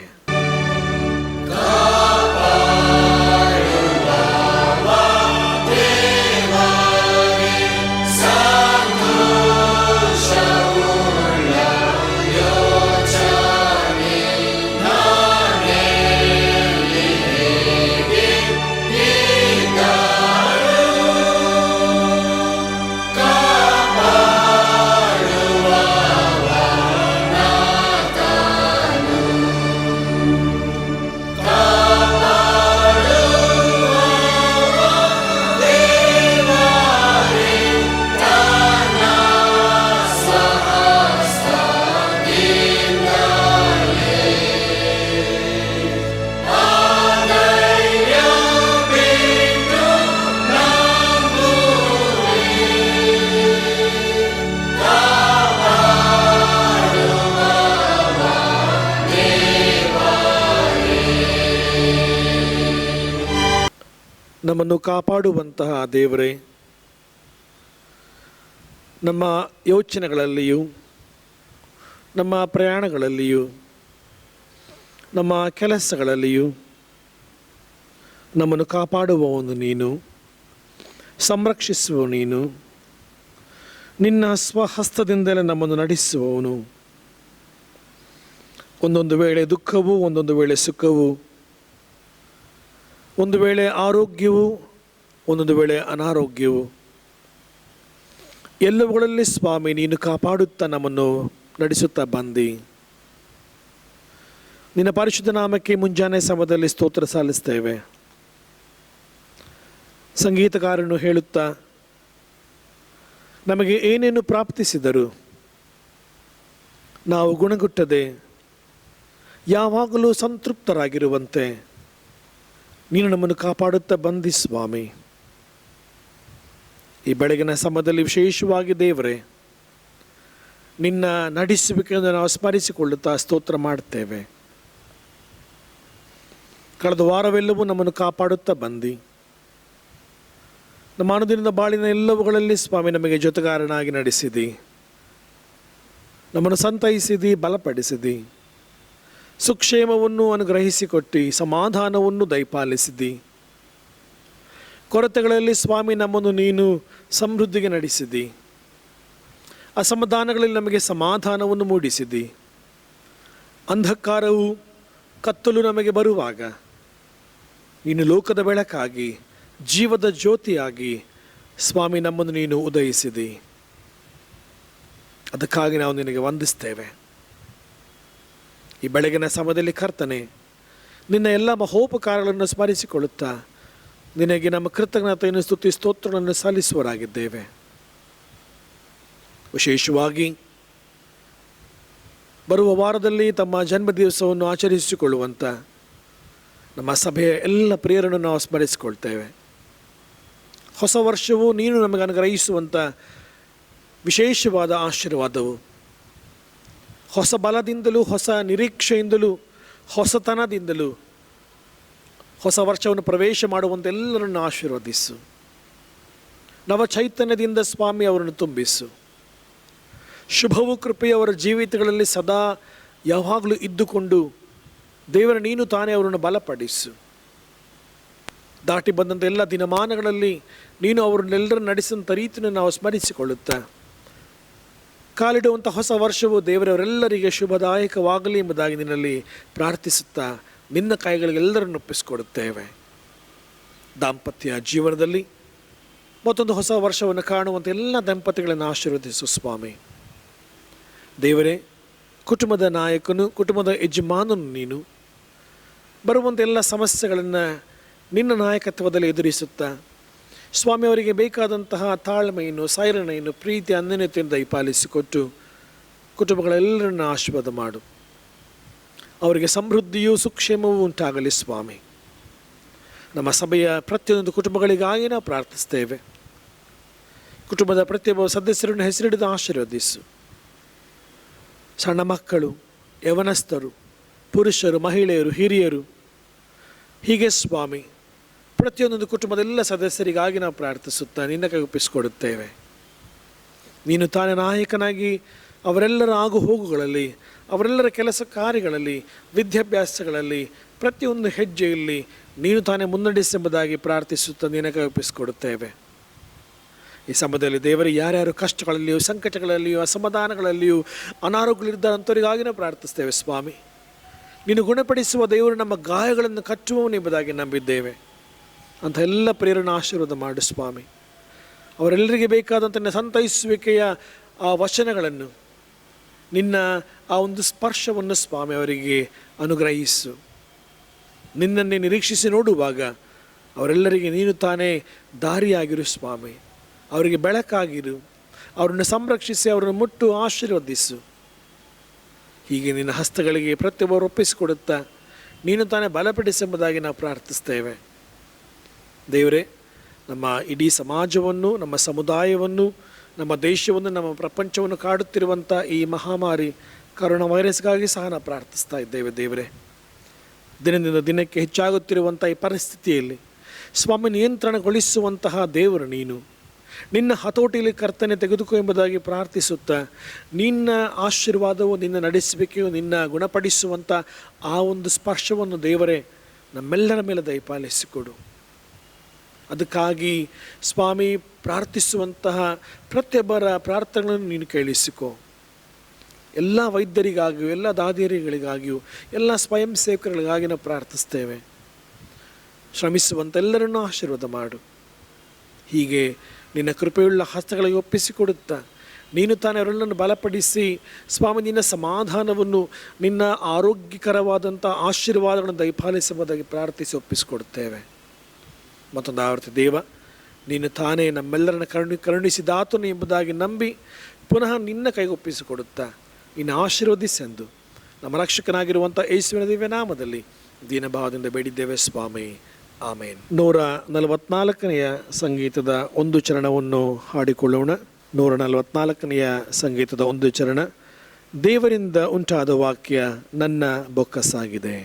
ನಮ್ಮನ್ನು ಕಾಪಾಡುವಂತಹ ದೇವರೇ, ನಮ್ಮ ಯೋಚನೆಗಳಲ್ಲಿಯೂ ನಮ್ಮ ಪ್ರಯಾಣಗಳಲ್ಲಿಯೂ ನಮ್ಮ ಕೆಲಸಗಳಲ್ಲಿಯೂ ನಮ್ಮನ್ನು ಕಾಪಾಡುವವನು ನೀನು, ಸಂರಕ್ಷಿಸುವ ನೀನು, ನಿನ್ನ ಸ್ವಹಸ್ತದಿಂದಲೇ ನಮ್ಮನ್ನು ನಡೆಸುವವನು. ಒಂದೊಂದು ವೇಳೆ ದುಃಖವು, ಒಂದೊಂದು ವೇಳೆ ಸುಖವು, ಒಂದು ವೇಳೆ ಆರೋಗ್ಯವು, ಒಂದೊಂದು ವೇಳೆ ಅನಾರೋಗ್ಯವು, ಎಲ್ಲವುಗಳಲ್ಲಿ ಸ್ವಾಮಿ ನೀನು ಕಾಪಾಡುತ್ತಾ ನಮ್ಮನ್ನು ನಡೆಸುತ್ತಾ ಬಂದಿ. ನಿನ್ನ ಪರಿಶುದ್ಧ ನಾಮಕ್ಕೆ ಮುಂಜಾನೆ ಸಮಯದಲ್ಲಿ ಸ್ತೋತ್ರ ಸಲ್ಲಿಸ್ತೇವೆ. ಸಂಗೀತಗಾರನು ಹೇಳುತ್ತಾ ನಮಗೆ ಏನೇನು ಪ್ರಾಪ್ತಿಸಿದರು ನಾವು ಗುಣಗುಟ್ಟದೆ ಯಾವಾಗಲೂ ಸಂತೃಪ್ತರಾಗಿರುವಂತೆ ನೀನು ನಮ್ಮನ್ನು ಕಾಪಾಡುತ್ತಾ ಬಂದಿ ಸ್ವಾಮಿ. ಈ ಬೆಳಗಿನ ಸಮಯದಲ್ಲಿ ವಿಶೇಷವಾಗಿ ದೇವರೇ, ನಿನ್ನ ನಡೆಸುವಿಕೆಯನ್ನು ನಾವು ಸ್ಮರಿಸಿಕೊಳ್ಳುತ್ತಾ ಸ್ತೋತ್ರ ಮಾಡ್ತೇವೆ. ಕಳೆದ ವಾರವೆಲ್ಲವೂ ನಮ್ಮನ್ನು ಕಾಪಾಡುತ್ತಾ ಬಂದು ನಮ್ಮ ಅನುದಿನದ ಬಾಳಿನ ಎಲ್ಲವುಗಳಲ್ಲಿ ಸ್ವಾಮಿ ನಮಗೆ ಜೊತೆಗಾರನಾಗಿ ನಡೆಸಿದಿ, ನಮ್ಮನ್ನು ಸಂತೈಸಿದಿ, ಬಲಪಡಿಸಿದಿ, ಸುಕ್ಷೇಮವನ್ನು ಅನುಗ್ರಹಿಸಿಕೊಟ್ಟು ಸಮಾಧಾನವನ್ನು ದಯಪಾಲಿಸಿದಿ. ಕೊರತೆಗಳಲ್ಲಿ ಸ್ವಾಮಿ ನಮ್ಮನ್ನು ನೀನು ಸಮೃದ್ಧಿಗೆ ನಡೆಸಿದಿ. ಅಸಮಾಧಾನಗಳಲ್ಲಿ ನಮಗೆ ಸಮಾಧಾನವನ್ನು ಮೂಡಿಸಿದಿ. ಅಂಧಕಾರವು ಕತ್ತಲು ನಮಗೆ ಬರುವಾಗ ನೀನು ಲೋಕದ ಬೆಳಕಾಗಿ, ಜೀವದ ಜ್ಯೋತಿಯಾಗಿ ಸ್ವಾಮಿ ನಮ್ಮನ್ನು ನೀನು ಉದಯಿಸಿದಿ. ಅದಕ್ಕಾಗಿ ನಾವು ನಿನಗೆ ವಂದಿಸ್ತೇವೆ. ಈ ಬೆಳಗಿನ ಸಮಯದಲ್ಲಿ ಕರ್ತನೆ, ನಿನ್ನ ಎಲ್ಲ ಮಹೋಪಕಾರಗಳನ್ನು ಸ್ಮರಿಸಿಕೊಳ್ಳುತ್ತಾ ನಿನಗೆ ನಮ್ಮ ಕೃತಜ್ಞತೆಯನ್ನು ಸ್ತುತಿ ಸ್ತೋತ್ರಗಳನ್ನು ಸಲ್ಲಿಸುವರಾಗಿದ್ದೇವೆ. ವಿಶೇಷವಾಗಿ ಬರುವ ವಾರದಲ್ಲಿ ತಮ್ಮ ಜನ್ಮದಿವಸವನ್ನು ಆಚರಿಸಿಕೊಳ್ಳುವಂಥ ನಮ್ಮ ಸಭೆಯ ಎಲ್ಲ ಪ್ರಿಯರನ್ನು ನಾವು ಸ್ಮರಿಸಿಕೊಳ್ತೇವೆ. ಹೊಸ ವರ್ಷವು ನೀನು ನಮಗೆ ಅನುಗ್ರಹಿಸುವಂಥ ವಿಶೇಷವಾದ ಆಶೀರ್ವಾದವು. ಹೊಸ ಬಲದಿಂದಲೂ, ಹೊಸ ನಿರೀಕ್ಷೆಯಿಂದಲೂ, ಹೊಸತನದಿಂದಲೂ ಹೊಸ ವರ್ಷವನ್ನು ಪ್ರವೇಶ ಮಾಡುವಂಥ ಎಲ್ಲರನ್ನು ಆಶೀರ್ವದಿಸು. ನವ ಚೈತನ್ಯದಿಂದ ಸ್ವಾಮಿ ಅವರನ್ನು ತುಂಬಿಸು. ಶುಭವು ಕೃಪೆಯ ಅವರ ಜೀವಿತಗಳಲ್ಲಿ ಸದಾ ಯಾವಾಗಲೂ ಇದ್ದುಕೊಂಡು ದೇವರ ನೀನು ತಾನೇ ಅವರನ್ನು ಬಲಪಡಿಸು. ದಾಟಿ ಬಂದಂಥ ಎಲ್ಲ ದಿನಮಾನಗಳಲ್ಲಿ ನೀನು ಅವರನ್ನೆಲ್ಲರನ್ನು ನಡೆಸಿದಂಥ ರೀತಿಯನ್ನು ನಾವು ಸ್ಮರಿಸಿಕೊಳ್ಳುತ್ತಾ ಕಾಲಿಡುವಂಥ ಹೊಸ ವರ್ಷವು ದೇವರವರೆಲ್ಲರಿಗೆ ಶುಭದಾಯಕವಾಗಲಿ ಎಂಬುದಾಗಿ ನಿನ್ನಲ್ಲಿ ಪ್ರಾರ್ಥಿಸುತ್ತಾ ನಿನ್ನ ಕೈಗಳಿಗೆಲ್ಲರನ್ನು ಒಪ್ಪಿಸಿಕೊಡುತ್ತೇವೆ. ದಾಂಪತ್ಯ ಜೀವನದಲ್ಲಿ ಮತ್ತೊಂದು ಹೊಸ ವರ್ಷವನ್ನು ಕಾಣುವಂಥ ಎಲ್ಲ ದಂಪತಿಗಳನ್ನು ಆಶೀರ್ವದಿಸು ಸ್ವಾಮಿ. ದೇವರೇ, ಕುಟುಂಬದ ನಾಯಕನು, ಕುಟುಂಬದ ಯಜಮಾನನು ನೀನು. ಬರುವಂಥ ಎಲ್ಲ ಸಮಸ್ಯೆಗಳನ್ನು ನಿನ್ನ ನಾಯಕತ್ವದಲ್ಲಿ ಎದುರಿಸುತ್ತಾ ಸ್ವಾಮಿ ಅವರಿಗೆ ಬೇಕಾದಂತಹ ತಾಳ್ಮೆಯನ್ನು, ಸೈರಣೆಯನ್ನು, ಪ್ರೀತಿ, ಅನ್ಯೋನ್ಯತೆಯನ್ನು ದಯಪಾಲಿಸಿಕೊಟ್ಟು ಕುಟುಂಬಗಳೆಲ್ಲರನ್ನು ಆಶೀರ್ವಾದ ಮಾಡು. ಅವರಿಗೆ ಸಮೃದ್ಧಿಯೂ ಸುಕ್ಷೇಮವೂ ಉಂಟಾಗಲಿ ಸ್ವಾಮಿ. ನಮ್ಮ ಸಭೆಯ ಪ್ರತಿಯೊಂದು ಕುಟುಂಬಗಳಿಗಾಗಿ ನಾವು ಪ್ರಾರ್ಥಿಸ್ತೇವೆ. ಕುಟುಂಬದ ಪ್ರತಿಯೊಬ್ಬ ಸದಸ್ಯರನ್ನು ಹೆಸರಿಡಿದು ಆಶೀರ್ವದಿಸು. ಸಣ್ಣ ಮಕ್ಕಳು, ಯವನಸ್ಥರು, ಪುರುಷರು, ಮಹಿಳೆಯರು, ಹಿರಿಯರು, ಹೀಗೆ ಸ್ವಾಮಿ ಪ್ರತಿಯೊಂದೊಂದು ಕುಟುಂಬದ ಎಲ್ಲ ಸದಸ್ಯರಿಗಾಗಿ ನಾವು ಪ್ರಾರ್ಥಿಸುತ್ತಾ ನಿನ್ನ ಕೈ ಒಪ್ಪಿಸಿಕೊಡುತ್ತೇವೆ. ನೀನು ತಾನೇ ನಾಯಕನಾಗಿ ಅವರೆಲ್ಲರ ಆಗು ಹೋಗುಗಳಲ್ಲಿ, ಅವರೆಲ್ಲರ ಕೆಲಸ ಕಾರ್ಯಗಳಲ್ಲಿ, ವಿದ್ಯಾಭ್ಯಾಸಗಳಲ್ಲಿ, ಪ್ರತಿಯೊಂದು ಹೆಜ್ಜೆಯಲ್ಲಿ ನೀನು ತಾನೇ ಮುನ್ನಡೆಸೆಂಬುದಾಗಿ ಪ್ರಾರ್ಥಿಸುತ್ತಾ ನಿನ್ನ ಕೈ ಒಪ್ಪಿಸಿಕೊಡುತ್ತೇವೆ. ಈ ಸಮಯದಲ್ಲಿ ದೇವರೇ, ಯಾರ್ಯಾರು ಕಷ್ಟಗಳಲ್ಲಿಯೂ, ಸಂಕಟಗಳಲ್ಲಿಯೂ, ಅಸಮಾಧಾನಗಳಲ್ಲಿಯೂ, ಅನಾರೋಗ್ಯಗಳಿದ್ದಾರಂಥವರಿಗಾಗಿ ನಾವು ಪ್ರಾರ್ಥಿಸ್ತೇವೆ ಸ್ವಾಮಿ. ನೀನು ಗುಣಪಡಿಸುವ ದೇವರು ನಮ್ಮ ಗಾಯಗಳನ್ನು ಕಟ್ಟುವವನೆಂಬುದಾಗಿ ನಂಬಿದ್ದೇವೆ. ಅಂಥ ಎಲ್ಲ ಪ್ರೇರಣೆ ಆಶೀರ್ವಾದ ಮಾಡು ಸ್ವಾಮಿ. ಅವರೆಲ್ಲರಿಗೆ ಬೇಕಾದಂಥ ಸಂತೈಸುವಿಕೆಯ ಆ ವಚನಗಳನ್ನು, ನಿನ್ನ ಆ ಒಂದು ಸ್ಪರ್ಶವನ್ನು ಸ್ವಾಮಿ ಅವರಿಗೆ ಅನುಗ್ರಹಿಸು. ನಿನ್ನನ್ನೇ ನಿರೀಕ್ಷಿಸಿ ನೋಡುವಾಗ ಅವರೆಲ್ಲರಿಗೆ ನೀನು ತಾನೇ ದಾರಿಯಾಗಿರು ಸ್ವಾಮಿ. ಅವರಿಗೆ ಬೆಳಕಾಗಿರು. ಅವರನ್ನು ಸಂರಕ್ಷಿಸಿ, ಅವರನ್ನು ಮುಟ್ಟು ಆಶೀರ್ವದಿಸು. ಹೀಗೆ ನಿನ್ನ ಹಸ್ತಗಳಿಗೆ ಪ್ರತಿಯೊಬ್ಬರು ಒಪ್ಪಿಸಿಕೊಡುತ್ತಾ ನೀನು ತಾನೇ ಬಲಪಡಿಸೆಂಬುದಾಗಿ ನಾವು ಪ್ರಾರ್ಥಿಸ್ತೇವೆ. ದೇವರೇ, ನಮ್ಮ ಇಡೀ ಸಮಾಜವನ್ನು, ನಮ್ಮ ಸಮುದಾಯವನ್ನು, ನಮ್ಮ ದೇಶವನ್ನು, ನಮ್ಮ ಪ್ರಪಂಚವನ್ನು ಕಾಡುತ್ತಿರುವಂಥ ಈ ಮಹಾಮಾರಿ ಕರೋನಾ ವೈರಸ್ಗಾಗಿ ಸಹ ನಾವು ಪ್ರಾರ್ಥಿಸ್ತಾ ಇದ್ದೇವೆ. ದೇವರೇ, ದಿನದಿಂದ ದಿನಕ್ಕೆ ಹೆಚ್ಚಾಗುತ್ತಿರುವಂಥ ಈ ಪರಿಸ್ಥಿತಿಯಲ್ಲಿ ಸ್ವಾಮಿ ನಿಯಂತ್ರಣಗೊಳಿಸುವಂತಹ ದೇವರು ನೀನು. ನಿನ್ನ ಹತೋಟಿಯಲ್ಲಿ ಕರ್ತನೆ ತೆಗೆದುಕೋ ಎಂಬುದಾಗಿ ಪ್ರಾರ್ಥಿಸುತ್ತಾ ನಿನ್ನ ಆಶೀರ್ವಾದವು, ನಿನ್ನ ನಡೆಸುವಿಕೆಯು, ನಿನ್ನ ಗುಣಪಡಿಸುವಂಥ ಆ ಒಂದು ಸ್ಪರ್ಶವನ್ನು ದೇವರೇ ನಮ್ಮೆಲ್ಲರ ಮೇಲೆ ದಯಪಾಲಿಸಿಕೊಡು. ಅದಕ್ಕಾಗಿ ಸ್ವಾಮಿ ಪ್ರಾರ್ಥಿಸುವಂತಹ ಪ್ರತಿಯೊಬ್ಬರ ಪ್ರಾರ್ಥನೆಗಳನ್ನು ನೀನು ಕೇಳಿಸಿಕೊ. ಎಲ್ಲ ವೈದ್ಯರಿಗಾಗಿಯೂ, ಎಲ್ಲ ದಾದಿಯರಿಗಳಿಗಾಗಿಯೂ, ಎಲ್ಲ ಸ್ವಯಂ ಸೇವಕರಿಗಾಗಿ ನಾವು ಪ್ರಾರ್ಥಿಸ್ತೇವೆ. ಶ್ರಮಿಸುವಂಥ ಎಲ್ಲರನ್ನೂ ಆಶೀರ್ವಾದ ಮಾಡು. ಹೀಗೆ ನಿನ್ನ ಕೃಪೆಯುಳ್ಳ ಹಸ್ತಗಳಿಗೆ ಒಪ್ಪಿಸಿಕೊಡುತ್ತಾ ನೀನು ತಾನೇ ಅವರೆಲ್ಲರನ್ನು ಬಲಪಡಿಸಿ ಸ್ವಾಮಿ ನಿನ್ನ ಸಮಾಧಾನವನ್ನು, ನಿನ್ನ ಆರೋಗ್ಯಕರವಾದಂಥ ಆಶೀರ್ವಾದಗಳನ್ನು ದಯಪಾಲಿಸುವುದಾಗಿ ಪ್ರಾರ್ಥಿಸಿ ಒಪ್ಪಿಸಿಕೊಡುತ್ತೇವೆ. ಮತ್ತೊಂದು ಆವರ್ತಿ ದೇವ, ನೀನು ತಾನೇ ನಮ್ಮೆಲ್ಲರನ್ನ ಕರುಣಿಸಿದಾತನು ಎಂಬುದಾಗಿ ನಂಬಿ ಪುನಃ ನಿನ್ನ ಕೈಗೊಪ್ಪಿಸಿಕೊಡುತ್ತಾ ಇನ್ನು ಆಶೀರ್ವದಿಸೆಂದು ನಮ್ಮ ರಕ್ಷಕನಾಗಿರುವಂಥ ಯೇಸುವಿನ ದಿವ್ಯ ನಾಮದಲ್ಲಿ ದೀನಭಾವದಿಂದ ಬೇಡಿದ್ದೇವೆ ಸ್ವಾಮಿ, ಆಮೇನ್. 144ನೆಯ ಸಂಗೀತದ ಒಂದು ಚರಣವನ್ನು ಹಾಡಿಕೊಳ್ಳೋಣ. 144ನೆಯ ಸಂಗೀತದ ಒಂದು ಚರಣ. ದೇವರಿಂದ ಉಂಟಾದ ವಾಕ್ಯ ನನ್ನ ಬೊಕ್ಕಸಾಗಿದೆ.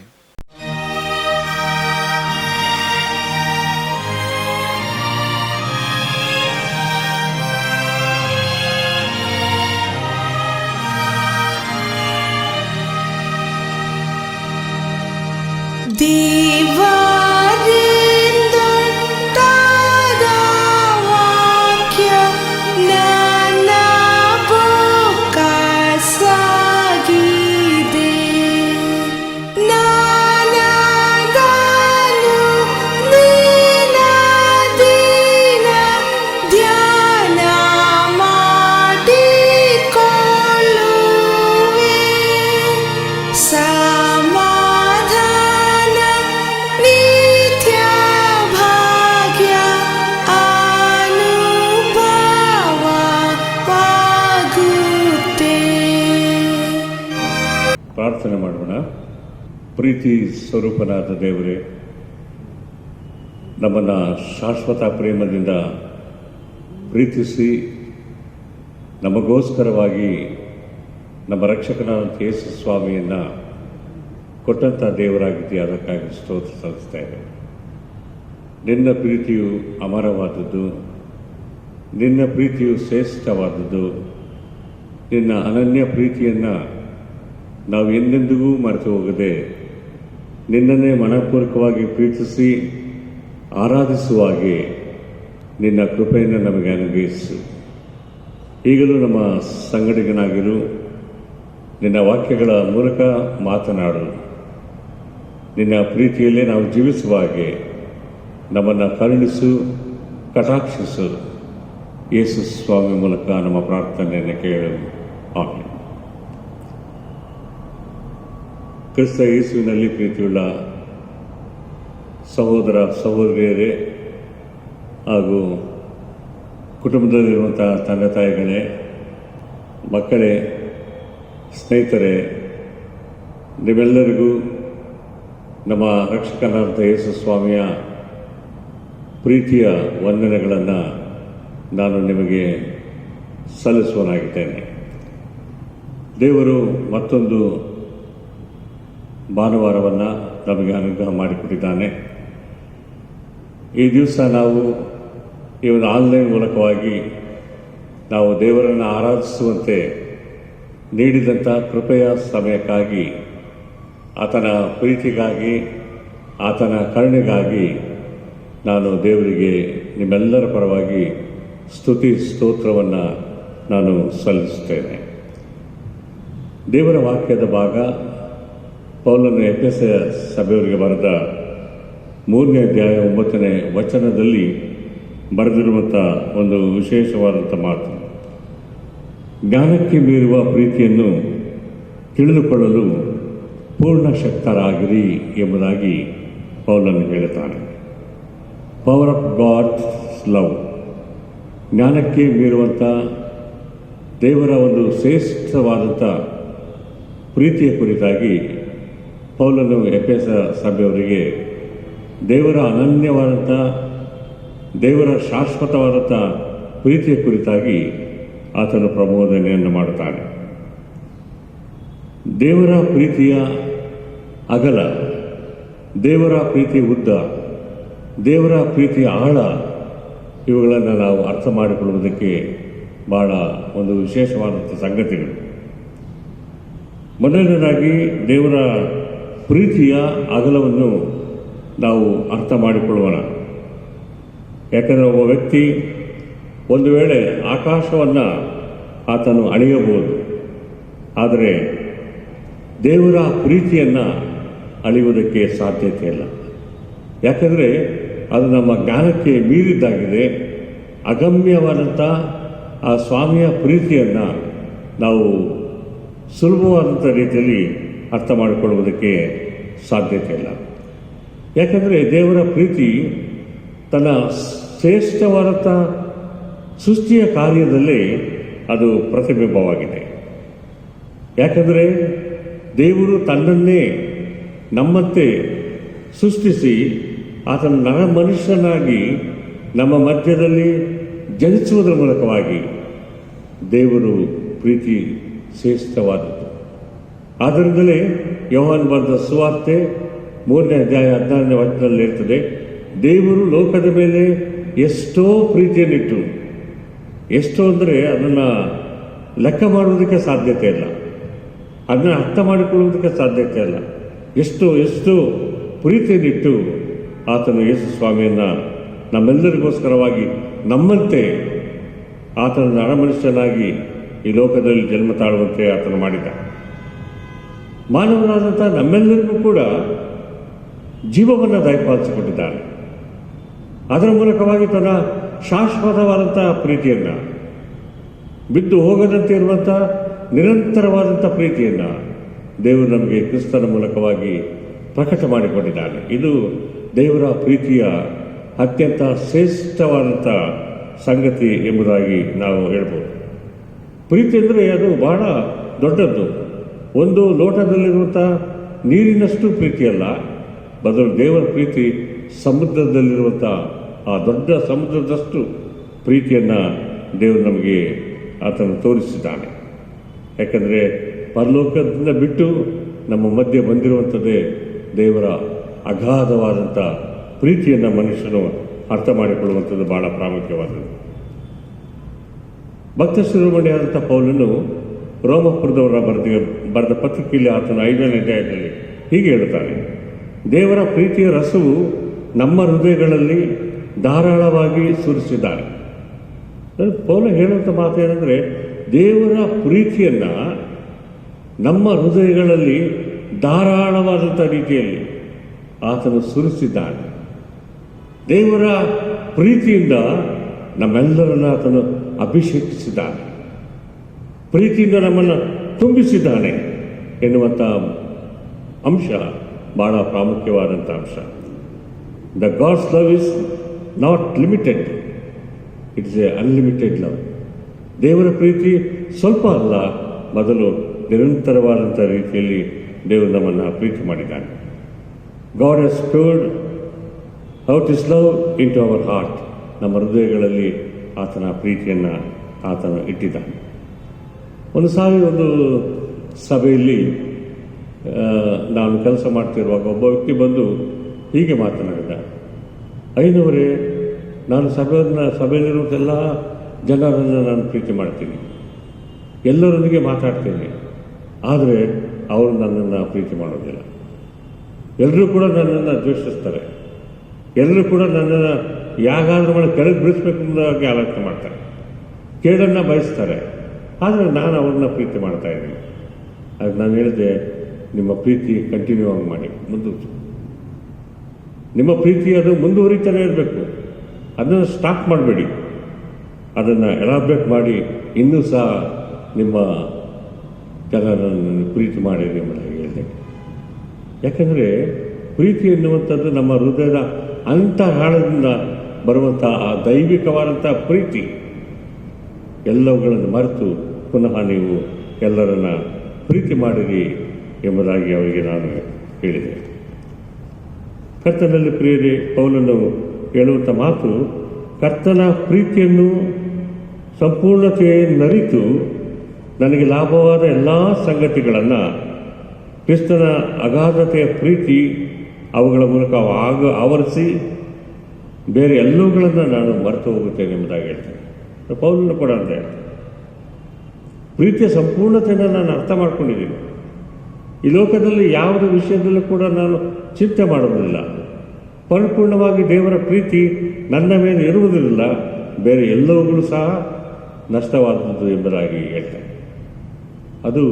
ಪ್ರಾರ್ಥನೆ ಮಾಡೋಣ. ಪ್ರೀತಿ ಸ್ವರೂಪನಾದ ದೇವರೇ, ನಮ್ಮನ್ನು ಶಾಶ್ವತ ಪ್ರೇಮದಿಂದ ಪ್ರೀತಿಸಿ ನಮಗೋಸ್ಕರವಾಗಿ ನಮ್ಮ ರಕ್ಷಕನಾದ ಯೇಸು ಸ್ವಾಮಿಯನ್ನು ಕೊಟ್ಟಂಥ ದೇವರಾಗಿದ್ದೀಯ. ಅದಕ್ಕಾಗಿ ಸ್ತೋತ್ರ ಸಲ್ಲಿಸ್ತೇವೆ. ನಿನ್ನ ಪ್ರೀತಿಯು ಅಮರವಾದದ್ದು, ನಿನ್ನ ಪ್ರೀತಿಯು ಶ್ರೇಷ್ಠವಾದದ್ದು. ನಿನ್ನ ಅನನ್ಯ ಪ್ರೀತಿಯನ್ನು ನಾವು ಎಂದೆಂದಿಗೂ ಮರೆತು ಹೋಗದೆ ನಿನ್ನನ್ನೇ ಮನಪೂರ್ವಕವಾಗಿ ಪ್ರೀತಿಸಿ ಆರಾಧಿಸುವ ಹಾಗೆ ನಿನ್ನ ಕೃಪೆಯನ್ನು ನಮಗೆ ಅನುಗ್ರಹಿಸು. ಈಗಲೂ ನಮ್ಮ ಸಂಗಡಿಗನಾಗಿರು, ನಿನ್ನ ವಾಕ್ಯಗಳ ಮೂಲಕ ಮಾತನಾಡು. ನಿನ್ನ ಪ್ರೀತಿಯಲ್ಲೇ ನಾವು ಜೀವಿಸುವ ಹಾಗೆ ನಮ್ಮನ್ನು ಕರುಣಿಸು, ಕಟಾಕ್ಷಿಸು. ಯೇಸು ಸ್ವಾಮಿ ಮೂಲಕ ನಮ್ಮ ಪ್ರಾರ್ಥನೆಯನ್ನು ಕೇಳು. ಆಮೆನ್. ಕ್ರಿಸ್ತ ಯೇಸುವಿನಲ್ಲಿ ಪ್ರೀತಿಯುಳ್ಳ ಸಹೋದರ ಸಹೋದರಿಯರೇ ಹಾಗೂ ಕುಟುಂಬದಲ್ಲಿರುವಂಥ ತಂದೆ ತಾಯಿಗಳೇ, ಮಕ್ಕಳೇ, ಸ್ನೇಹಿತರೆ, ನೀವೆಲ್ಲರಿಗೂ ನಮ್ಮ ರಕ್ಷಕನಾದ ಯೇಸು ಸ್ವಾಮಿಯ ಪ್ರೀತಿಯ ವಂದನೆಗಳನ್ನು ನಾನು ನಿಮಗೆ ಸಲ್ಲಿಸುವನಾಗಿದ್ದೇನೆ. ದೇವರು ಮತ್ತೊಂದು ಭಾನುವಾರವನ್ನು ನಮಗೆ ಅನುಗ್ರಹ ಮಾಡಿಕೊಟ್ಟಿದ್ದಾನೆ. ಈ ದಿವಸ ನಾವು ಈ ಒಂದು ಆನ್ಲೈನ್ ಮೂಲಕವಾಗಿ ನಾವು ದೇವರನ್ನು ಆರಾಧಿಸುವಂತೆ ನೀಡಿದಂಥ ಕೃಪೆಯ ಸಮಯಕ್ಕಾಗಿ, ಆತನ ಪ್ರೀತಿಗಾಗಿ, ಆತನ ಕರುಣೆಗಾಗಿ ನಾನು ದೇವರಿಗೆ ನಿಮ್ಮೆಲ್ಲರ ಪರವಾಗಿ ಸ್ತುತಿ ಸ್ತೋತ್ರವನ್ನು ನಾನು ಸಲ್ಲಿಸುತ್ತೇನೆ. ದೇವರ ವಾಕ್ಯದ ಭಾಗ ಪೌಲನು ಎಫೆಸ ಸಭೆಯವರಿಗೆ ಬರೆದ 3ನೇ ಅಧ್ಯಾಯ 9ನೇ ವಚನದಲ್ಲಿ ಬರೆದಿರುವಂಥ ಒಂದು ವಿಶೇಷವಾದಂಥ ಮಾತು. ಜ್ಞಾನಕ್ಕೆ ಮೀರುವ ಪ್ರೀತಿಯನ್ನು ತಿಳಿದುಕೊಳ್ಳಲು ಪೂರ್ಣ ಶಕ್ತರಾಗಿರಿ ಎಂಬುದಾಗಿ ಪೌಲನು ಹೇಳುತ್ತಾನೆ. ಪವರ್ ಆಫ್ ಗಾಡ್ಸ್ ಲವ್, ಜ್ಞಾನಕ್ಕೆ ಮೀರುವಂಥ ದೇವರ ಒಂದು ಶ್ರೇಷ್ಠವಾದಂಥ ಪ್ರೀತಿಯ ಕುರಿತಾಗಿ ಪೌಲನು ಎಫೆಸ ಸಭೆಯವರಿಗೆ ದೇವರ ಅನನ್ಯವಾದಂಥ, ದೇವರ ಶಾಶ್ವತವಾದಂಥ ಪ್ರೀತಿಯ ಕುರಿತಾಗಿ ಆತನು ಪ್ರಬೋಧನೆಯನ್ನು ಮಾಡುತ್ತಾನೆ. ದೇವರ ಪ್ರೀತಿಯ ಅಗಲ, ದೇವರ ಪ್ರೀತಿಯ ಉದ್ದ, ದೇವರ ಪ್ರೀತಿಯ ಆಳ, ಇವುಗಳನ್ನು ನಾವು ಅರ್ಥ ಮಾಡಿಕೊಳ್ಳುವುದಕ್ಕೆ ಭಾಳ ಒಂದು ವಿಶೇಷವಾದಂಥ ಸಂಗತಿಗಳು. ಮೊದಲನೇದಾಗಿ ದೇವರ ಪ್ರೀತಿಯ ಅಗಲವನ್ನು ನಾವು ಅರ್ಥ ಮಾಡಿಕೊಳ್ಳೋಣ. ಯಾಕಂದರೆ ಒಬ್ಬ ವ್ಯಕ್ತಿ ಒಂದು ವೇಳೆ ಆಕಾಶವನ್ನು ಆತನು ಅಳೆಯಬಹುದು, ಆದರೆ ದೇವರ ಪ್ರೀತಿಯನ್ನು ಅಳೆಯುವುದಕ್ಕೆ ಸಾಧ್ಯತೆ ಇಲ್ಲ. ಯಾಕಂದರೆ ಅದು ನಮ್ಮ ಜ್ಞಾನಕ್ಕೆ ಮೀರಿದ್ದಾಗಿದೆ. ಅಗಮ್ಯವಾದಂಥ ಆ ಸ್ವಾಮಿಯ ಪ್ರೀತಿಯನ್ನು ನಾವು ಸುಲಭವಾದಂಥ ರೀತಿಯಲ್ಲಿ ಅರ್ಥ ಮಾಡಿಕೊಳ್ಳುವುದಕ್ಕೆ ಸಾಧ್ಯತೆ ಇಲ್ಲ. ಯಾಕಂದರೆ ದೇವರ ಪ್ರೀತಿ ತನ್ನ ಶ್ರೇಷ್ಠವಾದಂಥ ಸೃಷ್ಟಿಯ ಕಾರ್ಯದಲ್ಲಿ ಅದು ಪ್ರತಿಬಿಂಬವಾಗಿದೆ. ಯಾಕಂದರೆ ದೇವರು ತನ್ನನ್ನೇ ನಮ್ಮಂತೆ ಸೃಷ್ಟಿಸಿ ಆತನ ನರ ಮನುಷ್ಯನಾಗಿ ನಮ್ಮ ಮಧ್ಯದಲ್ಲಿ ಜನಿಸುವುದರ ಮೂಲಕವಾಗಿ ದೇವರು ಪ್ರೀತಿ ಶ್ರೇಷ್ಠವಾದದ್ದು. ಆದ್ದರಿಂದಲೇ ಯೋಹಾನ್ ಬರೆದ ಸುವಾರ್ತೆ 3ನೇ ಅಧ್ಯಾಯ 16ನೇ ವಚನದಲ್ಲಿ ಇರ್ತದೆ, ದೇವರು ಲೋಕದ ಮೇಲೆ ಎಷ್ಟೋ ಪ್ರೀತಿಯನ್ನಿಟ್ಟು, ಎಷ್ಟೋ ಅಂದರೆ ಅದನ್ನು ಲೆಕ್ಕ ಮಾಡುವುದಕ್ಕೆ ಸಾಧ್ಯತೆ ಇಲ್ಲ, ಅದನ್ನು ಅರ್ಥ ಮಾಡಿಕೊಳ್ಳುವುದಕ್ಕೆ ಸಾಧ್ಯತೆ ಇಲ್ಲ. ಎಷ್ಟು ಪ್ರೀತಿಯನ್ನಿಟ್ಟು ಆತನು ಯೇಸು ಸ್ವಾಮಿಯನ್ನು ನಮ್ಮೆಲ್ಲರಿಗೋಸ್ಕರವಾಗಿ ನಮ್ಮಂತೆ ಆತನ ನರಮನುಷ್ಯನಾಗಿ ಈ ಲೋಕದಲ್ಲಿ ಜನ್ಮ ತಾಳುವಂತೆ ಆತನು ಮಾಡಿದ. ಮಾನವನಾದಂಥ ನಮ್ಮೆಲ್ಲರಿಗೂ ಕೂಡ ಜೀವವನ್ನು ದಯಪಾಲಿಸಿಕೊಟ್ಟಿದ್ದಾನೆ. ಅದರ ಮೂಲಕವಾಗಿ ತನ್ನ ಶಾಶ್ವತವಾದಂಥ ಪ್ರೀತಿಯನ್ನು, ಬಿದ್ದು ಹೋಗದಂತೆ ಇರುವಂಥ ನಿರಂತರವಾದಂಥ ಪ್ರೀತಿಯನ್ನು ದೇವರು ನಮಗೆ ಕ್ರಿಸ್ತನ ಮೂಲಕವಾಗಿ ಪ್ರಕಟ ಮಾಡಿಕೊಂಡಿದ್ದಾನೆ. ಇದು ದೇವರ ಪ್ರೀತಿಯ ಅತ್ಯಂತ ಶ್ರೇಷ್ಠವಾದಂಥ ಸಂಗತಿ ಎಂಬುದಾಗಿ ನಾವು ಹೇಳ್ಬೋದು. ಪ್ರೀತಿ ಅಂದರೆ ಅದು ಬಹಳ ದೊಡ್ಡದ್ದು. ಒಂದು ಲೋಟದಲ್ಲಿರುವಂಥ ನೀರಿನಷ್ಟು ಪ್ರೀತಿಯಲ್ಲ, ಬದಲು ದೇವರ ಪ್ರೀತಿ ಸಮುದ್ರದಲ್ಲಿರುವಂಥ ಆ ದೊಡ್ಡ ಸಮುದ್ರದಷ್ಟು ಪ್ರೀತಿಯನ್ನು ದೇವರು ನಮಗೆ ಆತನು ತೋರಿಸಿದ್ದಾನೆ. ಯಾಕಂದರೆ ಪರಲೋಕದಿಂದ ಬಿಟ್ಟು ನಮ್ಮ ಮಧ್ಯೆ ಬಂದಿರುವಂಥದ್ದೇ ದೇವರ ಅಗಾಧವಾದಂಥ ಪ್ರೀತಿಯನ್ನು ಮನುಷ್ಯನು ಅರ್ಥ ಮಾಡಿಕೊಳ್ಳುವಂಥದ್ದು ಬಹಳ ಪ್ರಾಮುಖ್ಯವಾದದ್ದು. ಭಕ್ತ ಶಿರೋಮಣಿಯಾದಂಥ ಪೌಲನು ರೋಮಪುರದವರ ಬರೆದ ಪತ್ರಿಕೆಯಲ್ಲಿ ಆತನ 5ನೇ ಅಧ್ಯಾಯದಲ್ಲಿ ಹೀಗೆ ಹೇಳುತ್ತಾನೆ, ದೇವರ ಪ್ರೀತಿಯ ರಸವು ನಮ್ಮ ಹೃದಯಗಳಲ್ಲಿ ಧಾರಾಳವಾಗಿ ಸುರಿಸಿದ್ದಾನೆ. ಪೌಲ ಹೇಳುವಂಥ ಮಾತು ಏನಂದರೆ, ದೇವರ ಪ್ರೀತಿಯನ್ನು ನಮ್ಮ ಹೃದಯಗಳಲ್ಲಿ ಧಾರಾಳವಾದಂಥ ರೀತಿಯಲ್ಲಿ ಆತನು ಸುರಿಸಿದ್ದಾನೆ. ದೇವರ ಪ್ರೀತಿಯಿಂದ ನಮ್ಮೆಲ್ಲರನ್ನ ಆತನು ಅಭಿಷೇಕಿಸಿದ್ದಾನೆ, ಪ್ರೀತಿಯಿಂದ ನಮ್ಮನ್ನು ತುಂಬಿಸಿದ್ದಾನೆ ಎನ್ನುವಂಥ ಅಂಶ ಬಹಳ ಪ್ರಾಮುಖ್ಯವಾದಂಥ ಅಂಶ. The God's love is not limited, it's a unlimited love. ದೇವರ ಪ್ರೀತಿ ಸ್ವಲ್ಪ ಅಲ್ಲ, ಮೊದಲು ನಿರಂತರವಾದಂಥ ರೀತಿಯಲ್ಲಿ ದೇವರು ನಮ್ಮನ್ನು ಪ್ರೀತಿ ಮಾಡಿದ್ದಾನೆ. God has poured out his love into our heart. ನಮ್ಮ ಹೃದಯಗಳಲ್ಲಿ ಆತನ ಪ್ರೀತಿಯನ್ನು ಆತನು ಇಟ್ಟಿದ್ದಾನೆ. ಒಂದು ಸಾರಿ ಒಂದು ಸಭೆಯಲ್ಲಿ ನಾನು ಕೆಲಸ ಮಾಡ್ತಿರುವಾಗ ಒಬ್ಬ ವ್ಯಕ್ತಿ ಬಂದು ಹೀಗೆ ಮಾತನಾಡಿದ, ಐನವರೇ, ನಾನು ಸಭೆಯಲ್ಲಿರುವಂತೆಲ್ಲ ಜನರನ್ನು ನಾನು ಪ್ರೀತಿ ಮಾಡ್ತೀನಿ, ಎಲ್ಲರೊಂದಿಗೆ ಮಾತಾಡ್ತೀನಿ, ಆದರೆ ಅವರು ನನ್ನನ್ನು ಪ್ರೀತಿ ಮಾಡೋದಿಲ್ಲ. ಎಲ್ಲರೂ ಕೂಡ ನನ್ನನ್ನು ದ್ವೇಷಿಸ್ತಾರೆ, ಎಲ್ಲರೂ ಕೂಡ ನನ್ನನ್ನು ಯಾಗಾದ್ರೂ ಮಾಡಿ ಕೆಳಗೆ ಬಿಡಿಸ್ಬೇಕು ಅನ್ನೋದಾಗಿ ಆಲೋಚನೆ ಮಾಡ್ತಾರೆ, ಕೇಡನ್ನು ಬಯಸ್ತಾರೆ, ಆದರೆ ನಾನು ಅವ್ರನ್ನ ಪ್ರೀತಿ ಮಾಡ್ತಾ ಇದ್ದೀನಿ. ಅದು ನಾನು ಹೇಳಿದೆ, ನಿಮ್ಮ ಪ್ರೀತಿ ಕಂಟಿನ್ಯೂ ಆಗಿ ಮಾಡಿ, ನಿಮ್ಮ ಪ್ರೀತಿ ಅದು ಮುಂದುವರಿತಾನೆ ಇರಬೇಕು, ಅದನ್ನು ಸ್ಟಾಪ್ ಮಾಡಬೇಡಿ, ಅದನ್ನು ಎಲಾಬ್ರೇಟ್ ಮಾಡಿ ಇನ್ನೂ ಸಹ ನಿಮ್ಮ ಜನರನ್ನು ಪ್ರೀತಿ ಮಾಡಿರಿ ಎಂಬುದಾಗಿ ಹೇಳಿದೆ. ಯಾಕೆಂದರೆ ಪ್ರೀತಿ ಎನ್ನುವಂಥದ್ದು ನಮ್ಮ ಹೃದಯದ ಅಂತರಾಳದಿಂದ ಬರುವಂಥ ಆ ದೈವಿಕವಾದಂಥ ಪ್ರೀತಿ ಎಲ್ಲವುಗಳನ್ನು ಮರೆತು ಪುನಃ ನೀವು ಎಲ್ಲರನ್ನ ಪ್ರೀತಿ ಮಾಡಿರಿ ಎಂಬುದಾಗಿ ಅವರಿಗೆ ನಾನು ಹೇಳಿದೆ. ಕರ್ತನಲ್ಲಿ ಪ್ರಿಯರೇ, ಪೌಲನು ಹೇಳುವಂಥ ಮಾತು, ಕರ್ತನ ಪ್ರೀತಿಯನ್ನು ಸಂಪೂರ್ಣತೆಯನ್ನರಿತು ನನಗೆ ಲಾಭವಾದ ಎಲ್ಲ ಸಂಗತಿಗಳನ್ನು, ಕ್ರಿಸ್ತನ ಅಗಾಧತೆಯ ಪ್ರೀತಿ ಅವುಗಳ ಮೂಲಕ ಆವರಿಸಿ ಬೇರೆ ಎಲ್ಲವುಗಳನ್ನು ನಾನು ಮರೆತು ಹೋಗುತ್ತೇನೆ ಎಂಬುದಾಗಿ ಹೇಳ್ತೇನೆ. ಪೌಲನು ಕೂಡ ಅಂತ ಹೇಳ್ತಾರೆ, ಪ್ರೀತಿಯ ಸಂಪೂರ್ಣತೆಯನ್ನು ನಾನು ಅರ್ಥ ಮಾಡ್ಕೊಂಡಿದ್ದೀನಿ. ಈ ಲೋಕದಲ್ಲಿ ಯಾವುದೇ ವಿಷಯದಲ್ಲೂ ಕೂಡ ನಾನು ಚಿಂತೆ ಮಾಡುವುದಿಲ್ಲ. ಪರಿಪೂರ್ಣವಾಗಿ ದೇವರ ಪ್ರೀತಿ ನನ್ನ ಮೇಲೆ ಇರುವುದಿಲ್ಲ, ಬೇರೆ ಎಲ್ಲವುಗಳು ಸಹ ನಷ್ಟವಾದದ್ದು ಎಂಬುದಾಗಿ ಹೇಳ್ತಾರೆ. ಅದು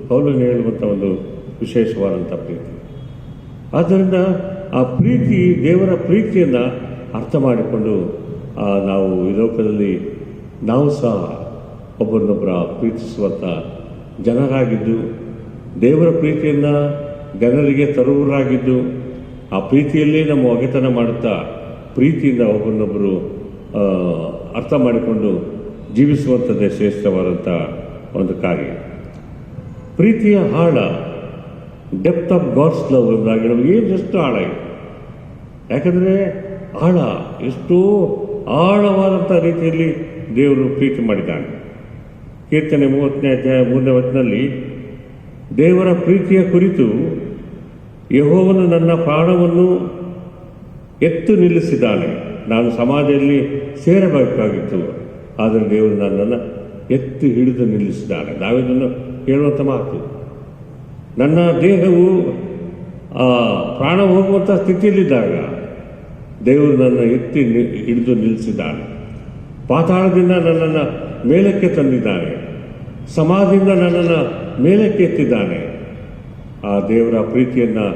ಪೌಲನು ಹೇಳುವಂಥ ಒಂದು ವಿಶೇಷವಾದಂಥ ಪ್ರೀತಿ. ಆದ್ದರಿಂದ ಆ ಪ್ರೀತಿ, ದೇವರ ಪ್ರೀತಿಯನ್ನು ಅರ್ಥ ಮಾಡಿಕೊಂಡು ನಾವು ಈ ಲೋಕದಲ್ಲಿ ನಾವು ಸಹ ಒಬ್ಬರನ್ನೊಬ್ಬರ ಪ್ರೀತಿಸುವಂಥ ಜನರಾಗಿದ್ದು, ದೇವರ ಪ್ರೀತಿಯನ್ನು ಜನರಿಗೆ ತರುವರಾಗಿದ್ದು, ಆ ಪ್ರೀತಿಯಲ್ಲೇ ನಮ್ಮ ಒಗೆತನ ಮಾಡುತ್ತಾ ಪ್ರೀತಿಯಿಂದ ಒಬ್ಬರನ್ನೊಬ್ಬರು ಅರ್ಥ ಮಾಡಿಕೊಂಡು ಜೀವಿಸುವಂಥದ್ದೇ ಶ್ರೇಷ್ಠವಾದಂಥ ಒಂದು ಕಾರ್ಯ. ಪ್ರೀತಿಯ ಆಳ, ಡೆಪ್ತ್ ಆಫ್ ಗಾಡ್ಸ್ ಲವ್ ಎಂಬುದಾಗಿ ನಮಗೆ ಎಷ್ಟು ಆಳ ಇದೆ. ಯಾಕಂದರೆ ಆಳ, ಎಷ್ಟೋ ಆಳವಾದಂಥ ರೀತಿಯಲ್ಲಿ ದೇವರು ಪ್ರೀತಿ ಮಾಡಿದ್ದಾನೆ. ಕೀರ್ತನೆ 30ನೇ ಅಧ್ಯಾಯ 3ನೇ ವಚನದಲ್ಲಿ ದೇವರ ಪ್ರೀತಿಯ ಕುರಿತು, ಯೆಹೋವನು ನನ್ನ ಪ್ರಾಣವನ್ನು ಎತ್ತು ನಿಲ್ಲಿಸಿದ್ದಾನೆ. ನಾನು ಸಮಾಧಿಯಲ್ಲಿ ಸೇರಬೇಕಾಗಿತ್ತು, ಆದರೆ ದೇವರು ನನ್ನನ್ನು ಎತ್ತು ಹಿಡಿದು ನಿಲ್ಲಿಸಿದ್ದಾನೆ. ನಾವಿದನ್ನು ಹೇಳುವಂಥ ಮಾತು. ನನ್ನ ದೇಹವು ಪ್ರಾಣ ಹೋಗುವಂಥ ಸ್ಥಿತಿಯಲ್ಲಿದ್ದಾಗ ದೇವರು ನನ್ನ ಎತ್ತಿ ಹಿಡಿದು ನಿಲ್ಲಿಸಿದ್ದಾನೆ. ಪಾತಾಳದಿಂದ ನನ್ನನ್ನು ಮೇಲಕ್ಕೆ ತಂದಿದ್ದಾನೆ, ಸಮಾಧಿಯಿಂದ ನನ್ನನ್ನು ಮೇಲಕ್ಕೆ ಎತ್ತಿದ್ದಾನೆ. ಆ ದೇವರ ಪ್ರೀತಿಯನ್ನು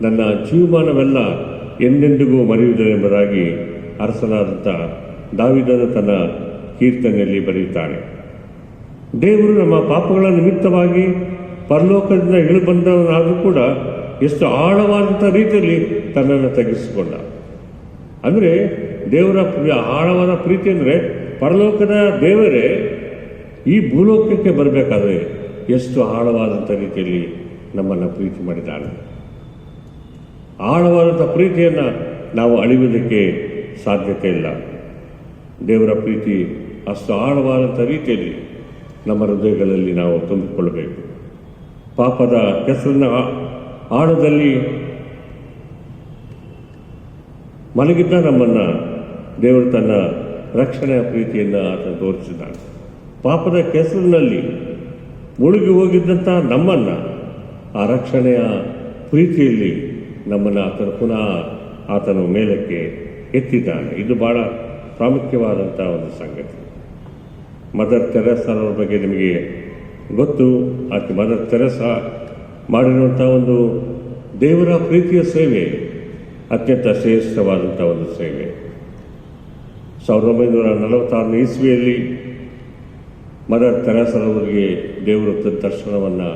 ನನ್ನ ಜೀವಮಾನವೆಲ್ಲ ಎಂದೆಂದಿಗೂ ಮರೆಯುವುದೆಂಬುದಾಗಿ ಅರಸನಾದಂಥ ದಾವೀದನು ತನ್ನ ಕೀರ್ತನೆಯಲ್ಲಿ ಬರೆಯುತ್ತಾನೆ. ದೇವರು ನಮ್ಮ ಪಾಪಗಳ ನಿಮಿತ್ತವಾಗಿ ಪರಲೋಕದಿಂದ ಇಳಿಬಂದವನಾದರೂ ಕೂಡ ಎಷ್ಟು ಆಳವಾದಂಥ ರೀತಿಯಲ್ಲಿ ತನ್ನನ್ನು ತಗ್ಗಿಸಿಕೊಂಡ. ಅಂದರೆ ದೇವರ ಆಳವಾದ ಪ್ರೀತಿ ಅಂದರೆ ಪರಲೋಕದ ದೇವರೇ ಈ ಭೂಲೋಕಕ್ಕೆ ಬರಬೇಕಾದ್ರೆ ಎಷ್ಟು ಆಳವಾದಂಥ ರೀತಿಯಲ್ಲಿ ನಮ್ಮನ್ನು ಪ್ರೀತಿ ಮಾಡಿದ್ದಾನೆ. ಆಳವಾದಂಥ ಪ್ರೀತಿಯನ್ನು ನಾವು ಅಳಿಯುವುದಕ್ಕೆ ಸಾಧ್ಯತೆ ಇಲ್ಲ. ದೇವರ ಪ್ರೀತಿ ಅಷ್ಟು ಆಳವಾದಂಥ ರೀತಿಯಲ್ಲಿ ನಮ್ಮ ಹೃದಯಗಳಲ್ಲಿ ನಾವು ತುಂಬಿಕೊಳ್ಳಬೇಕು. ಪಾಪದ ಕೆಸರಿನ ಆಳದಲ್ಲಿ ಮಲಗಿದ್ದ ನಮ್ಮನ್ನು ದೇವರು ತನ್ನ ರಕ್ಷಣೆಯ ಪ್ರೀತಿಯನ್ನು ಆತ ತೋರಿಸಿದ್ದಾನೆ. ಪಾಪದ ಕೆಸರಿನಲ್ಲಿ ಮುಳುಗಿ ಹೋಗಿದ್ದಂಥ ನಮ್ಮನ್ನು ಆ ರಕ್ಷಣೆಯ ಪ್ರೀತಿಯಲ್ಲಿ ನಮ್ಮನ್ನು ಆತನು ಪುನಃ ಆತನು ಮೇಲಕ್ಕೆ ಎತ್ತಿದ್ದಾನೆ. ಇದು ಭಾಳ ಪ್ರಾಮುಖ್ಯವಾದಂಥ ಒಂದು ಸಂಗತಿ. ಮದರ್ ತೆರೆಸಾರವ್ರ ಬಗ್ಗೆ ನಿಮಗೆ ಗೊತ್ತು. ಆಕೆ ಮದರ್ ತೆರೆಸಾ ಮಾಡಿರುವಂಥ ಒಂದು ದೇವರ ಪ್ರೀತಿಯ ಸೇವೆ ಅತ್ಯಂತ ಶ್ರೇಷ್ಠವಾದಂಥ ಒಂದು ಸೇವೆ. 1946ನೇ ಇಸ್ವಿಯಲ್ಲಿ ಮದರ್ ತೆರೆಸಾರವರಿಗೆ ದೇವರು ದರ್ಶನವನ್ನು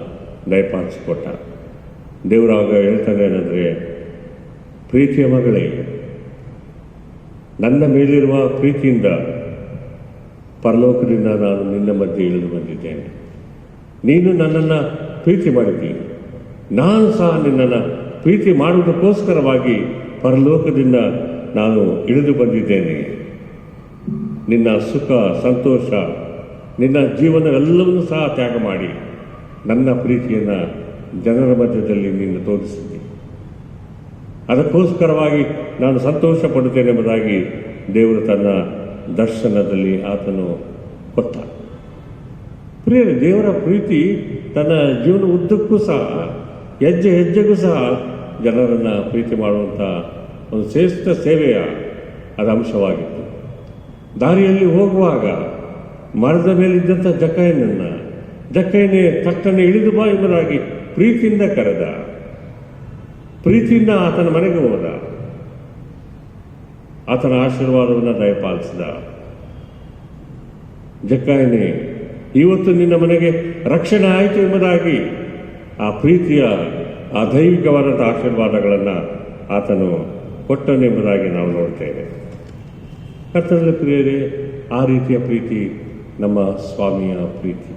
ದಯಪಾಲಿಸಿಕೊಟ್ಟ. ದೇವರಾಗ ಹೇಳ್ತಾನೆ ಏನಂದರೆ, ಪ್ರೀತಿಯ ಮಗಳೇ, ನನ್ನ ಮೇಲಿರುವ ಪ್ರೀತಿಯಿಂದ ಪರಲೋಕದಿಂದ ನಾನು ನಿನ್ನ ಮಧ್ಯೆ ಇಳಿದು ಬಂದಿದ್ದೇನೆ. ನೀನು ನನ್ನನ್ನು ಪ್ರೀತಿ ಮಾಡಿದ್ದೀನಿ, ನಾನು ಸಹ ನಿನ್ನನ್ನು ಪ್ರೀತಿ ಮಾಡುವುದಕ್ಕೋಸ್ಕರವಾಗಿ ಪರಲೋಕದಿಂದ ನಾನು ಇಳಿದು ಬಂದಿದ್ದೇನೆ. ನಿನ್ನ ಸುಖ, ಸಂತೋಷ, ನಿನ್ನ ಜೀವನವೆಲ್ಲವನ್ನೂ ಸಹ ತ್ಯಾಗ ಮಾಡಿ ನನ್ನ ಪ್ರೀತಿಯನ್ನು ಜನರ ಮಧ್ಯದಲ್ಲಿ ನೀನು ತೋರಿಸಿದ್ದೆ. ಅದಕ್ಕೋಸ್ಕರವಾಗಿ ನಾನು ಸಂತೋಷ ಪಡುತ್ತೇನೆ ಎಂಬುದಾಗಿ ದೇವರು ತನ್ನ ದರ್ಶನದಲ್ಲಿ ಆತನು ಕೊಟ್ಟ. ಪ್ರಿಯರೇ, ದೇವರ ಪ್ರೀತಿ ತನ್ನ ಜೀವನ ಉದ್ದಕ್ಕೂ ಸಹ ಹೆಜ್ಜೆ ಹೆಜ್ಜೆಗೂ ಸಹ ಜನರನ್ನು ಪ್ರೀತಿ ಮಾಡುವಂಥ ಒಂದು ಶ್ರೇಷ್ಠ ಸೇವೆಯ ಅದು ಅಂಶವಾಗಿತ್ತು. ದಾರಿಯಲ್ಲಿ ಹೋಗುವಾಗ ಮರದ ಮೇಲಿದ್ದಂಥ ಜಕ್ಕಯ್ಯನೇ ತಟ್ಟನೆ ಇಳಿದು ಬಾ ಎಂಬುದಾಗಿ ಪ್ರೀತಿಯಿಂದ ಕರೆದ. ಪ್ರೀತಿಯಿಂದ ಆತನ ಮನೆಗೆ ಹೋದ, ಆತನ ಆಶೀರ್ವಾದವನ್ನು ದಯಪಾಲಿಸಿದ. ಜಕ್ಕಯ್ಯನೇ, ಇವತ್ತು ನಿನ್ನ ಮನೆಗೆ ರಕ್ಷಣೆ ಆಯಿತು ಎಂಬುದಾಗಿ ಆ ಪ್ರೀತಿಯ ಆ ದೈವಿಕವಾದಂಥ ಆಶೀರ್ವಾದಗಳನ್ನು ಆತನು ಕೊಟ್ಟನೆಂಬುದಾಗಿ ನಾವು ನೋಡ್ತೇವೆ. ಕರ್ತನಲ್ಲಿ ಪ್ರಿಯರೇ, ಆ ರೀತಿಯ ಪ್ರೀತಿ ನಮ್ಮ ಸ್ವಾಮಿಯ ಪ್ರೀತಿ,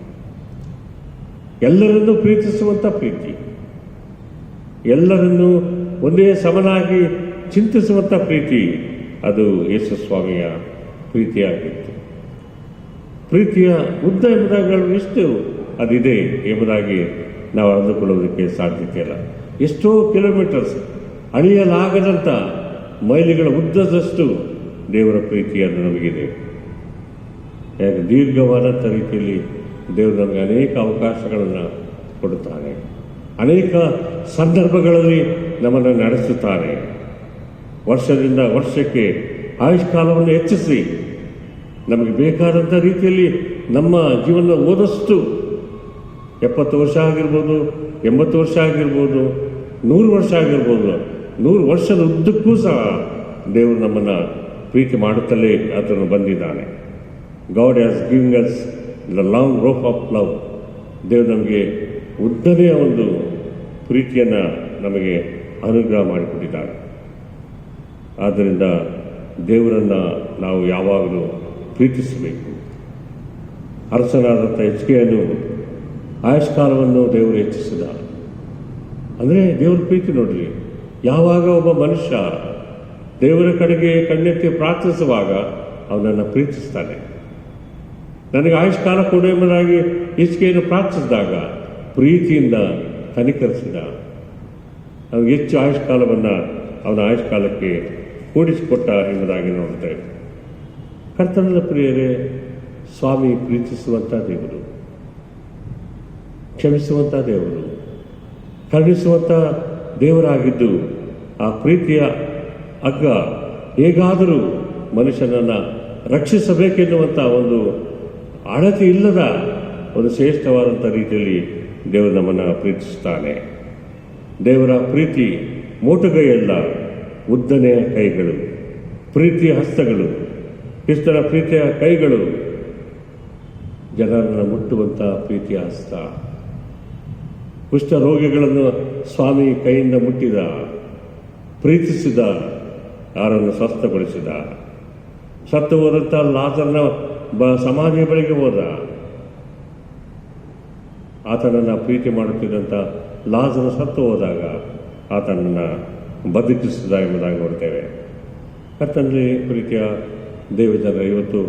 ಎಲ್ಲರನ್ನೂ ಪ್ರೀತಿಸುವಂಥ ಪ್ರೀತಿ, ಎಲ್ಲರನ್ನೂ ಒಂದೇ ಸಮನಾಗಿ ಚಿಂತಿಸುವಂಥ ಪ್ರೀತಿ, ಅದು ಯೇಸು ಸ್ವಾಮಿಯ ಪ್ರೀತಿಯಾಗಿತ್ತು. ಪ್ರೀತಿಯ ಉದ್ದ ಎಂಬುದಾಗಿ ಎಷ್ಟು ಅದಿದೆ ಎಂಬುದಾಗಿ ನಾವು ಅಂದುಕೊಳ್ಳುವುದಕ್ಕೆ ಸಾಧ್ಯತೆ ಇಲ್ಲ. ಎಷ್ಟೋ ಕಿಲೋಮೀಟರ್ಸ್, ಅಳಿಯಲಾಗದಂಥ ಮೈಲಿಗಳ ಉದ್ದದಷ್ಟು ದೇವರ ಪ್ರೀತಿಯನ್ನು ನಮಗಿದೆ. ಯಾಕೆ ದೀರ್ಘವಾದಂಥ ರೀತಿಯಲ್ಲಿ ದೇವರು ನಮಗೆ ಅನೇಕ ಅವಕಾಶಗಳನ್ನು ಕೊಡುತ್ತಾನೆ, ಅನೇಕ ಸಂದರ್ಭಗಳಲ್ಲಿ ನಮ್ಮನ್ನು ನಡೆಸುತ್ತಾನೆ. ವರ್ಷದಿಂದ ವರ್ಷಕ್ಕೆ ಆಯುಷ್ಕಾಲವನ್ನು ಹೆಚ್ಚಿಸಿ ನಮಗೆ ಬೇಕಾದಂಥ ರೀತಿಯಲ್ಲಿ ನಮ್ಮ ಜೀವನ ಓದಷ್ಟು 70 ವರ್ಷ ಆಗಿರ್ಬೋದು, 80 ವರ್ಷ ಆಗಿರ್ಬೋದು, 100 ವರ್ಷ ಆಗಿರ್ಬೋದು, 100 ವರ್ಷದ ಉದ್ದಕ್ಕೂ ಸಹ ದೇವರು ನಮ್ಮನ್ನು ಪ್ರೀತಿ ಮಾಡುತ್ತಲೇ ಆತನು ಬಂದಿದ್ದಾನೆ. God has giving us the long rope of love. ದೇವರು ನಮಗೆ ಉದ್ದನೆಯ ಒಂದು ಪ್ರೀತಿಯನ್ನು ನಮಗೆ ಅನುಗ್ರಹ ಮಾಡಿಕೊಟ್ಟಿದ್ದಾರೆ. ಆದ್ದರಿಂದ ದೇವರನ್ನು ನಾವು ಯಾವಾಗಲೂ ಪ್ರೀತಿಸಬೇಕು. ಅರಸನಾದಂಥ ಹಿಜ್ಕೀಯನು ಆಯುಷ್ಕಾಲವನ್ನು ದೇವರು ಹೆಚ್ಚಿಸಿದ. ಅಂದರೆ ದೇವರ ಪ್ರೀತಿ ನೋಡಲಿ, ಯಾವಾಗ ಒಬ್ಬ ಮನುಷ್ಯ ದೇವರ ಕಡೆಗೆ ಕಣ್ಣೆತ್ತಿ ಪ್ರಾರ್ಥಿಸುವಾಗ ಅವನನ್ನು ಪ್ರೀತಿಸ್ತಾನೆ. ನನಗೆ ಆಯುಷ್ಕಾಲ ಕೊಡು ಎಂಬುದಾಗಿ ಹಿಜ್ಕೀಯನು ಪ್ರಾರ್ಥಿಸಿದಾಗ ಪ್ರೀತಿಯಿಂದ ಕನಿಕರಿಸಿದ. ಅವನಿಗೆ ಹೆಚ್ಚು ಆಯುಷ್ಕಾಲವನ್ನು ಅವನ ಆಯುಷ್ಕಾಲಕ್ಕೆ ಕೂಡಿಸಿಕೊಟ್ಟ ಎಂಬುದಾಗಿ ನೋಡ್ತೇವೆ. ಕರ್ತನ ಪ್ರಿಯರೇ, ಸ್ವಾಮಿ ಪ್ರೀತಿಸುವಂಥ ದೇವರು, ಕ್ಷಮಿಸುವಂಥ ದೇವರು, ಕರುಣಿಸುವಂಥ ದೇವರಾಗಿದ್ದು ಆ ಪ್ರೀತಿಯ ಹಗ್ಗ ಹೇಗಾದರೂ ಮನುಷ್ಯನನ್ನು ರಕ್ಷಿಸಬೇಕೆನ್ನುವಂಥ ಒಂದು ಅಳತೆ ಇಲ್ಲದ ಒಂದು ಶ್ರೇಷ್ಠವಾದಂಥ ರೀತಿಯಲ್ಲಿ ದೇವರು ನಮ್ಮನ್ನು ಪ್ರೀತಿಸುತ್ತಾನೆ. ದೇವರ ಪ್ರೀತಿ ಮೋಟುಗೈಯಲ್ಲ, ಉದ್ದನೆಯ ಕೈಗಳು, ಪ್ರೀತಿಯ ಹಸ್ತಗಳು. ಕ್ರಿಸ್ತನ ಪ್ರೀತಿಯ ಕೈಗಳು ಜನರನ್ನು ಮುಟ್ಟುವಂಥ ಪ್ರೀತಿಯ ಹಸ್ತ. ಕುಷ್ಠ ರೋಗಿಗಳನ್ನು ಸ್ವಾಮಿ ಕೈಯಿಂದ ಮುಟ್ಟಿದ, ಪ್ರೀತಿಸಿದ, ಅವರನ್ನು ಸ್ವಸ್ಥಗೊಳಿಸಿದ. ಸತ್ತು ಹೋದಂಥ ಲಾಜರನ ಸಮಾಧಿಯ ಬಳಿಗೆ ಹೋದ. ಆತನನ್ನು ಪ್ರೀತಿ ಮಾಡುತ್ತಿದ್ದಂಥ ಲಾಜರ ಸತ್ತು ಹೋದಾಗ ಆತನನ್ನು ಬದುಕಿಸಿದ ಎಂಬುದಾಗಿ ನೋಡ್ತೇವೆ. ಕರ್ತನಲ್ಲಿ ಪ್ರೀತಿಯ ದೇವಜನ, ಇವತ್ತು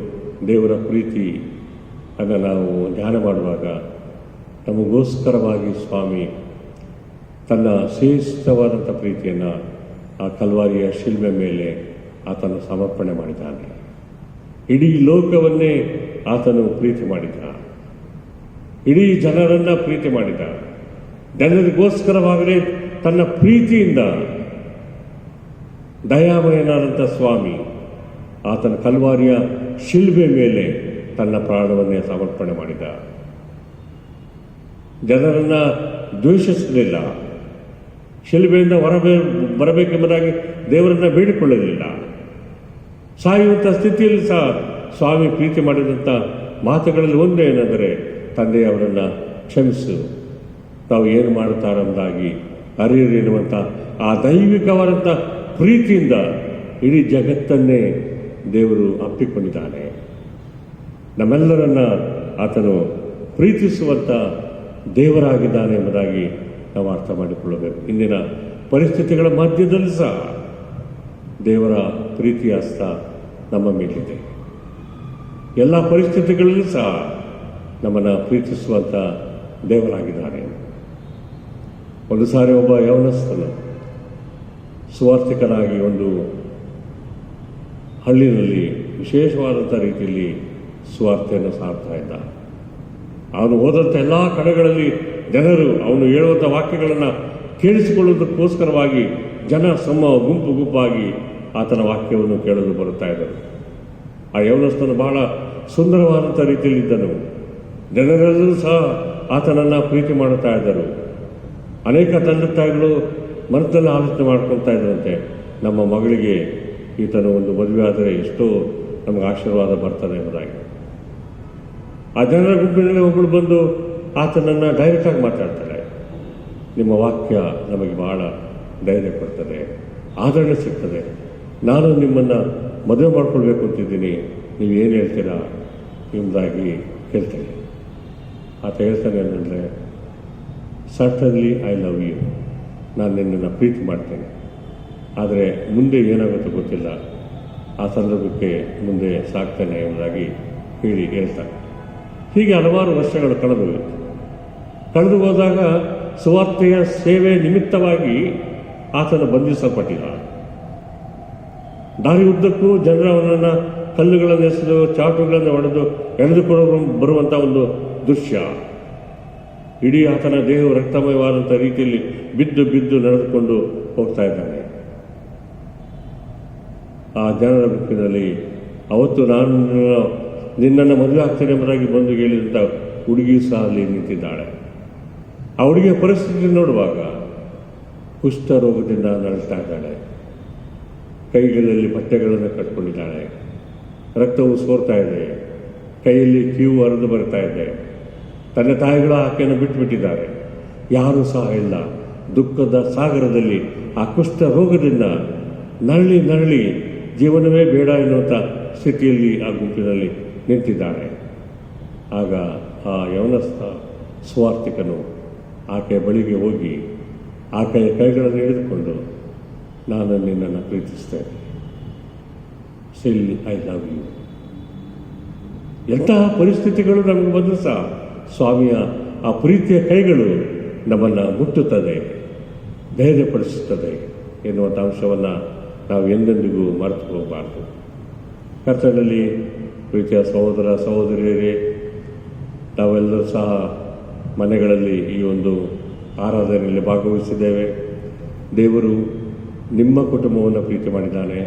ದೇವರ ಪ್ರೀತಿ ಅನ್ನು ನಾವು ಧ್ಯಾನ ಮಾಡುವಾಗ ನಮಗೋಸ್ಕರವಾಗಿ ಸ್ವಾಮಿ ತನ್ನ ಶ್ರೇಷ್ಠವಾದಂಥ ಪ್ರೀತಿಯನ್ನು ಆ ಕಲ್ವಾರಿಯ ಶಿಲ್ಬೆ ಮೇಲೆ ಆತನು ಸಮರ್ಪಣೆ ಮಾಡಿದ್ದಾನೆ. ಇಡೀ ಲೋಕವನ್ನೇ ಆತನು ಪ್ರೀತಿ ಮಾಡಿದ, ಇಡೀ ಜನರನ್ನು ಪ್ರೀತಿ ಮಾಡಿದ. ಜನರಿಗೋಸ್ಕರವಾಗಲೇ ತನ್ನ ಪ್ರೀತಿಯಿಂದ ದಯಾಮಯನಾದಂಥ ಸ್ವಾಮಿ ಆತನ ಕಲ್ವಾರಿಯ ಶಿಲ್ಬೆ ಮೇಲೆ ತನ್ನ ಪ್ರಾಣವನ್ನೇ ಸಮರ್ಪಣೆ ಮಾಡಿದ. ಜನರನ್ನು ದ್ವೇಷಿಸಲಿಲ್ಲ, ಶಿಲ್ಬೆಯಿಂದ ಬರಬೇಕೆಂಬುದಾಗಿ ದೇವರನ್ನು ಬೇಡಿಕೊಳ್ಳಲಿಲ್ಲ. ಸಾಯುವಂಥ ಸ್ಥಿತಿಯಲ್ಲಿ ಸಹ ಸ್ವಾಮಿ ಪ್ರೀತಿ ಮಾಡಿದಂಥ ಮಾತುಗಳಲ್ಲಿ ಒಂದು ಏನೆಂದರೆ, ತಂದೆಯವರನ್ನು ಕ್ಷಮಿಸು, ತಾವು ಏನು ಮಾಡುತ್ತಾರೆಂಬುದಾಗಿ ಅರಿಯರು ಎನ್ನುವಂಥ ಆ ದೈವಿಕವಾದಂಥ ಪ್ರೀತಿಯಿಂದ ಇಡೀ ಜಗತ್ತನ್ನೇ ದೇವರು ಅಪ್ಪಿಕೊಂಡಿದ್ದಾನೆ. ನಮ್ಮೆಲ್ಲರನ್ನ ಆತನು ಪ್ರೀತಿಸುವಂಥ ದೇವರಾಗಿದ್ದಾನೆ ಎಂಬುದಾಗಿ ನಾವು ಅರ್ಥ ಮಾಡಿಕೊಳ್ಳಬೇಕು. ಇಂದಿನ ಪರಿಸ್ಥಿತಿಗಳ ಮಧ್ಯದಲ್ಲಿ ಸಹ ದೇವರ ಪ್ರೀತಿಯ ಹಸ್ತ ನಮ್ಮ ಮೇಲಿದೆ. ಎಲ್ಲ ಪರಿಸ್ಥಿತಿಗಳಲ್ಲೂ ಸಹ ನಮ್ಮನ್ನು ಪ್ರೀತಿಸುವಂಥ ದೇವರಾಗಿದ್ದಾನೆ. ಒಂದು ಸಾರಿ ಒಬ್ಬ ಯೌವನಸ್ಥನು ಸುವಾರ್ಥಿಕನಾಗಿ ಒಂದು ಹಳ್ಳಿನಲ್ಲಿ ವಿಶೇಷವಾದಂಥ ರೀತಿಯಲ್ಲಿ ಸುವಾರ್ತೆಯನ್ನು ಸಾರ್ತಾ ಇದ್ದ. ಅವನು ಹೋದಂಥ ಎಲ್ಲ ಕಡೆಗಳಲ್ಲಿ ಜನರು ಅವನು ಹೇಳುವಂಥ ವಾಕ್ಯಗಳನ್ನು ಕೇಳಿಸಿಕೊಳ್ಳುವುದಕ್ಕೋಸ್ಕರವಾಗಿ ಜನ ಗುಂಪು ಗುಂಪಾಗಿ ಆತನ ವಾಕ್ಯವನ್ನು ಕೇಳಲು ಬರುತ್ತಾ ಇದ್ದರು. ಆ ಯೌವನಸ್ಥನು ಬಹಳ ಸುಂದರವಾದಂಥ ರೀತಿಯಲ್ಲಿದ್ದನು. ಜನರೆಲ್ಲರೂ ಸಹ ಆತನನ್ನು ಪ್ರೀತಿ ಮಾಡುತ್ತಾ ಇದ್ದರು. ಅನೇಕ ತಂದೆ ತಾಯಿಗಳು ಮನಸ್ಸಲ್ಲಿ ಆಲೋಚನೆ ಮಾಡ್ಕೊಳ್ತಾ ಇದ್ದರಂತೆ, ನಮ್ಮ ಮಗಳಿಗೆ ಈತನು ಒಂದು ಮದುವೆ ಆದರೆ ಎಷ್ಟೋ ನಮಗೆ ಆಶೀರ್ವಾದ ಬರ್ತದೆ ಎಂಬುದಾಗಿ. ಆ ಜನರ ಗುಂಪಿನಲ್ಲಿ ಒಬ್ಬಳು ಬಂದು ಆತನನ್ನು ಡೈರೆಕ್ಟಾಗಿ ಮಾತಾಡ್ತಾಳೆ, ನಿಮ್ಮ ವಾಕ್ಯ ನಮಗೆ ಬಹಳ ಧೈರ್ಯ ಕೊಡ್ತದೆ, ಆದರಣೆ ಸಿಗ್ತದೆ, ನಾನು ನಿಮ್ಮನ್ನು ಮದುವೆ ಮಾಡ್ಕೊಳ್ಬೇಕು ಅಂತಿದ್ದೀನಿ, ನೀವು ಏನು ಹೇಳ್ತೀರಾ ಎಂಬುದಾಗಿ ಕೇಳ್ತೇನೆ. ಆತ ಹೇಳ್ತಾನೆ ಅಂದರೆ, ಸರ್ಟನ್ಲಿ ಐ ಲವ್ ಯು, ನಾನು ನಿನ್ನನ್ನು ಪ್ರೀತಿ ಮಾಡ್ತೇನೆ, ಆದರೆ ಮುಂದೆ ಏನಾಗುತ್ತೋ ಗೊತ್ತಿಲ್ಲ, ಆ ಸಂದರ್ಭಕ್ಕೆ ಮುಂದೆ ಸಾಕ್ತೇನೆ ಎಂಬುದಾಗಿ ಹೇಳ್ತಾನೆ. ಹೀಗೆ ಹಲವಾರು ವರ್ಷಗಳು ಕಳೆದು ಹೋದಾಗ ಸುವಾರ್ತೆಯ ಸೇವೆ ನಿಮಿತ್ತವಾಗಿ ಆತನು ಬಂಧಿಸಲ್ಪಟ್ಟಿಲ್ಲ. ದಾರಿ ಉದ್ದಕ್ಕೂ ಜನರು ಅವನನ್ನು ಕಲ್ಲುಗಳನ್ನು ಎಸೆದು ಚಾಟುಗಳನ್ನು ಹೊಡೆದು ಎಳೆದುಕೊಂಡು ಬರುವಂಥ ಒಂದು ದೃಶ್ಯ. ಇಡೀ ಆತನ ದೇಹವು ರಕ್ತಮಯವಾದಂಥ ರೀತಿಯಲ್ಲಿ ಬಿದ್ದು ನಡೆದುಕೊಂಡು ಹೋಗ್ತಾ ಇದ್ದಾನೆ. ಆ ಜನರ ಗುಂಪಿನಲ್ಲಿ ಅವತ್ತು ನಾನು ನಿನ್ನನ್ನು ಮದುವೆ ಆಗ್ತೇನೆ ಎಂಬುದಾಗಿ ಬಂದು ಹೇಳಿದಂಥ ಹುಡುಗಿ ಸಹ ಅಲ್ಲಿ ನಿಂತಿದ್ದಾಳೆ. ಆ ಹುಡುಗಿಯ ಪರಿಸ್ಥಿತಿ ನೋಡುವಾಗ ಕುಷ್ಠ ರೋಗದಿಂದ ನರಳ್ತಾ ಇದ್ದಾಳೆ. ಕೈಗಳಲ್ಲಿ ಬಟ್ಟೆಗಳನ್ನು ಕಟ್ಕೊಂಡಿದ್ದಾಳೆ. ರಕ್ತವು ಸೋರ್ತಾ ಇದೆ. ಕೈಯಲ್ಲಿ ಕೀವು ಹರಿದು ಬರ್ತಾ ಇದೆ. ತನ್ನ ತಾಯಿಗಳು ಆಕೆಯನ್ನು ಬಿಟ್ಟುಬಿಟ್ಟಿದ್ದಾರೆ. ಯಾರೂ ಸಹ ಇಲ್ಲ. ದುಃಖದ ಸಾಗರದಲ್ಲಿ ಆ ಕುಷ್ಠ ರೋಗದಿಂದ ನರಳಿ ಜೀವನವೇ ಬೇಡ ಎನ್ನುವಂಥ ಸ್ಥಿತಿಯಲ್ಲಿ ಆ ಗುಂಪಿನಲ್ಲಿ ನಿಂತಿದ್ದಾರೆ. ಆಗ ಆ ಯವನಸ್ಥ ಸುವಾರ್ತಿಕನು ಆಕೆಯ ಬಳಿಗೆ ಹೋಗಿ ಆಕೆಯ ಕೈಗಳನ್ನು ಹಿಡಿದುಕೊಂಡು, ನಾನು ನಿನ್ನನ್ನು ಪ್ರೀತಿಸ್ತೇನೆ, ಸ್ಟಿಲ್ ಐ ಲವ್ ಯು. ಎಂತಹ ಪರಿಸ್ಥಿತಿಗಳು ನಮಗೆ ಬಂದರೂ ಸಹ ಸ್ವಾಮಿಯ ಆ ಪ್ರೀತಿಯ ಕೈಗಳು ನಮ್ಮನ್ನು ಮುಟ್ಟುತ್ತದೆ, ಧೈರ್ಯಪಡಿಸುತ್ತದೆ ಎನ್ನುವಂಥ ಅಂಶವನ್ನು ನಾವು ಎಂದೆಂದಿಗೂ ಮರೆತು ಹೋಗಬಾರ್ದು. ಕರ್ತನಲ್ಲಿ ಪ್ರೀತಿಯ ಸಹೋದರ ಸಹೋದರಿಯರೇ, ನಾವೆಲ್ಲರೂ ಸಹ ಮನೆಗಳಲ್ಲಿ ಈ ಒಂದು ಆರಾಧನೆಯಲ್ಲಿ ಭಾಗವಹಿಸಿದ್ದೇವೆ. ದೇವರು ನಿಮ್ಮ ಕುಟುಂಬವನ್ನು ಪ್ರೀತಿ ಮಾಡಿದ್ದಾನೆ,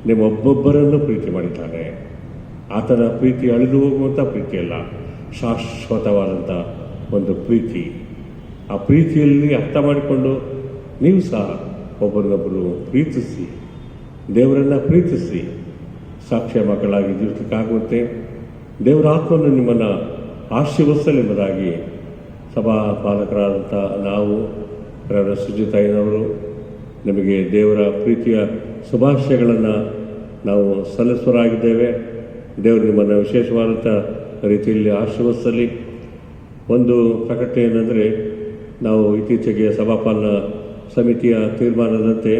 ನಿಮ್ಮೊಬ್ಬೊಬ್ಬರನ್ನು ಪ್ರೀತಿ ಮಾಡಿದ್ದಾನೆ. ಆತನ ಪ್ರೀತಿ ಅಳಿದು ಹೋಗುವಂಥ ಪ್ರೀತಿಯಲ್ಲ, ಶಾಶ್ವತವಾದಂಥ ಒಂದು ಪ್ರೀತಿ. ಆ ಪ್ರೀತಿಯಲ್ಲಿ ಅರ್ಥ ಮಾಡಿಕೊಂಡು ನೀವು ಸಹ ಒಬ್ಬರನ್ನೊಬ್ಬರು ಪ್ರೀತಿಸಿ, ದೇವರನ್ನು ಪ್ರೀತಿಸಿ, ಸಾಕ್ಷ್ಯ ಮಕ್ಕಳಾಗಿ ಜೀವಿಸಲಿಕ್ಕಾಗುವಂತೆ ದೇವರ ಆತ್ಮವನ್ನು ನಿಮ್ಮನ್ನು ಆಶೀರ್ವದಿಸಲೆಂಬುದಾಗಿ ಸಭಾ ಪಾಲಕರಾದಂಥ ನಾವು ಸುಜಿತಾಯಿನವರು ನಿಮಗೆ ದೇವರ ಪ್ರೀತಿಯ ಶುಭಾಶಯಗಳನ್ನು ನಾವು ಸಲ್ಲಿಸುವರಾಗಿದ್ದೇವೆ. ದೇವರು ನಿಮ್ಮನ್ನು ವಿಶೇಷವಾದಂಥ ರೀತಿಯಲ್ಲಿ ಆಶೀರ್ವದಿಸಲಿ. ಒಂದು ಪ್ರಕಟಣೆ ಏನಂದರೆ, ನಾವು ಇತ್ತೀಚೆಗೆ ಸಭಾಪಾಲನಾ ಸಮಿತಿಯ ತೀರ್ಮಾನದಂತೆ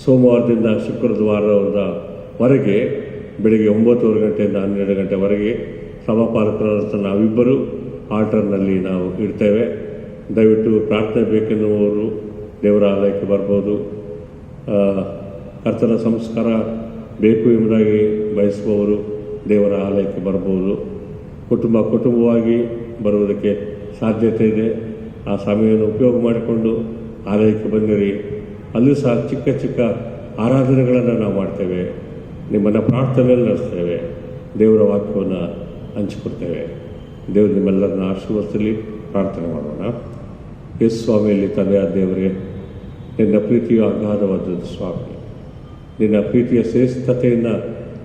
ಸೋಮವಾರದಿಂದ ಶುಕ್ರವಾರದವರೆಗೆ ಬೆಳಗ್ಗೆ 9 ಗಂಟೆಯಿಂದ 12 ಗಂಟೆವರೆಗೆ ಸಭಾಪಾಲಕರಾದಂಥ ನಾವಿಬ್ಬರು ಆಲ್ಟರ್ನಲ್ಲಿ ನಾವು ಇಡ್ತೇವೆ. ದಯವಿಟ್ಟು ಪ್ರಾರ್ಥನೆ ಬೇಕೆನ್ನುವವರು ದೇವರ ಆಲಯಕ್ಕೆ ಬರ್ಬೋದು. ಕರ್ತನ ಸಂಸ್ಕಾರ ಬೇಕು ಎಂಬುದಾಗಿ ಬಯಸುವವರು ದೇವರ ಆಲಯಕ್ಕೆ ಬರ್ಬೋದು. ಕುಟುಂಬವಾಗಿ ಬರುವುದಕ್ಕೆ ಸಾಧ್ಯತೆ ಇದೆ. ಆ ಸಮಯವನ್ನು ಉಪಯೋಗ ಮಾಡಿಕೊಂಡು ಆಲಯಕ್ಕೆ ಬಂದಿರಿ. ಅಲ್ಲೂ ಸಹ ಚಿಕ್ಕ ಚಿಕ್ಕ ಆರಾಧನೆಗಳನ್ನು ನಾವು ಮಾಡ್ತೇವೆ, ನಿಮ್ಮನ್ನು ಪ್ರಾರ್ಥನೆಯಲ್ಲಿ ನಡೆಸ್ತೇವೆ, ದೇವರ ವಾಕ್ಯವನ್ನು ಹಂಚಿಕೊಡ್ತೇವೆ. ದೇವರು ನಿಮ್ಮೆಲ್ಲರನ್ನ ಆಶೀರ್ವದಿಸಲಿ. ಪ್ರಾರ್ಥನೆ ಮಾಡೋಣ. ಯೇಸು ಸ್ವಾಮಿಯಲ್ಲಿ ತಂದೆಯಾದ ದೇವರೇ, ನಿನ್ನ ಪ್ರೀತಿಯು ಅಗಾಧವಾದದ್ದು ಸ್ವಾಮಿ. ನಿನ್ನ ಪ್ರೀತಿಯ ಶ್ರೇಷ್ಠತೆಯನ್ನು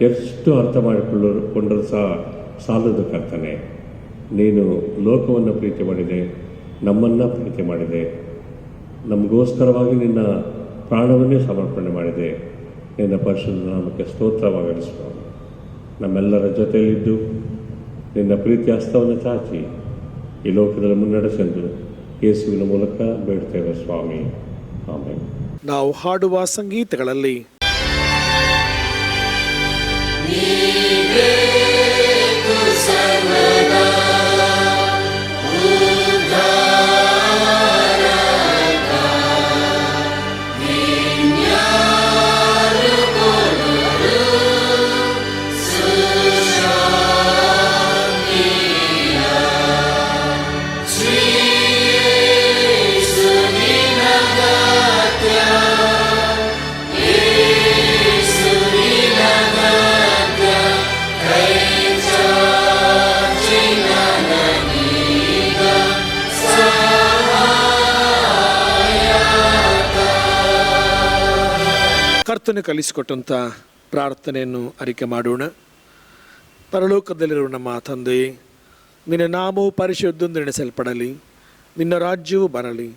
ಎಷ್ಟು ಅರ್ಥ ಮಾಡಿಕೊಂಡರೂ ಸಹ ಸಾಲದು ಕರ್ತನೆ. ನೀನು ಲೋಕವನ್ನು ಪ್ರೀತಿ ಮಾಡಿದೆ, ನಮ್ಮನ್ನು ಪ್ರೀತಿ ಮಾಡಿದೆ, ನಮಗೋಸ್ಕರವಾಗಿ ನಿನ್ನ ಪ್ರಾಣವನ್ನೇ ಸಮರ್ಪಣೆ ಮಾಡಿದೆ. ನಿನ್ನ ಪರಿಶುದ್ಧ ನಾಮಕ್ಕೆ ಸ್ತೋತ್ರವಾಗಲಿ ಸ್ವಾಮಿ. ನಮ್ಮೆಲ್ಲರ ಜೊತೆಯಲ್ಲಿದ್ದು ನಿನ್ನ ಪ್ರೀತಿಯ ಹಸ್ತವನ್ನು ಚಾಚಿ ಈ ಲೋಕದಲ್ಲಿ ಮುನ್ನಡೆಸೆಂದು ಯೇಸುವಿನ ಮೂಲಕ ಬೇಡ್ತೇವೆ ಸ್ವಾಮಿ. ಆಮೇಲೆ ನಾವು ಹಾಡುವ ಸಂಗೀತಗಳಲ್ಲಿ ಕರ್ತನು ಕಲಿಸಿಕೊಟ್ಟಂಥ ಪ್ರಾರ್ಥನೆಯನ್ನು ಅರಿಕೆ ಮಾಡೋಣ. ಪರಲೋಕದಲ್ಲಿರುವ ನಮ್ಮ ತಂದೆಯೇ, ನಿನ್ನ ನಾಮವು ಪರಿಶುದ್ಧೆಂದು ಎಣಿಸಲ್ಪಡಲಿ, ನಿನ್ನ ರಾಜ್ಯವು ಬರಲಿ,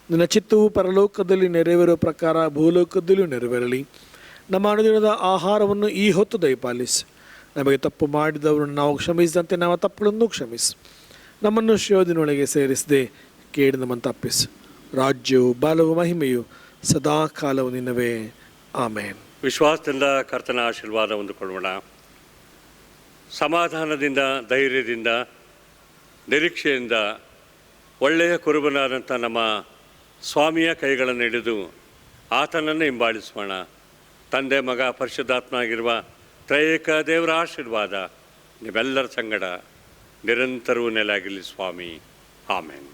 ನಿನ್ನ ಚಿತ್ತವು ಪರಲೋಕದಲ್ಲಿ ನೆರವೇರುವ ಪ್ರಕಾರ ಭೂಲೋಕದಲ್ಲೂ ನೆರವೇರಲಿ. ನಮ್ಮ ಅನುದಿನದ ಆಹಾರವನ್ನು ಈ ಹೊತ್ತು ದಯಪಾಲಿಸಿ, ನಮಗೆ ತಪ್ಪು ಮಾಡಿದವರನ್ನು ನಾವು ಕ್ಷಮಿಸಿದಂತೆ ನಾವು ತಪ್ಪುಗಳನ್ನು ಕ್ಷಮಿಸಿ, ನಮ್ಮನ್ನು ಶೋಧನೆಯೊಳಗೆ ಸೇರಿಸದೆ ಕೇಡು ನಮ್ಮನ್ನು ತಪ್ಪಿಸು. ರಾಜ್ಯವು ಬಲವು ಮಹಿಮೆಯು ಸದಾ ಕಾಲವು ನಿನ್ನವೇ. ಆಮೇನ್. ವಿಶ್ವಾಸದಿಂದ ಕರ್ತನ ಆಶೀರ್ವಾದ ಹೊಂದಿಕೊಳ್ಳೋಣ. ಸಮಾಧಾನದಿಂದ, ಧೈರ್ಯದಿಂದ, ನಿರೀಕ್ಷೆಯಿಂದ ಒಳ್ಳೆಯ ಕುರುಬನಾದಂಥ ನಮ್ಮ ಸ್ವಾಮಿಯ ಕೈಗಳನ್ನು ಹಿಡಿದು ಆತನನ್ನು ಹಿಂಬಾಲಿಸೋಣ. ತಂದೆ, ಮಗ, ಪರಿಶುದ್ಧಾತ್ಮ ಆಗಿರುವ ತ್ರಯೇಕ ದೇವರ ಆಶೀರ್ವಾದ ನಿಮ್ಮೆಲ್ಲರ ಸಂಗಡ ನಿರಂತರವೂ ನೆಲೆಯಾಗಲಿ ಸ್ವಾಮಿ. ಆಮೇನ್.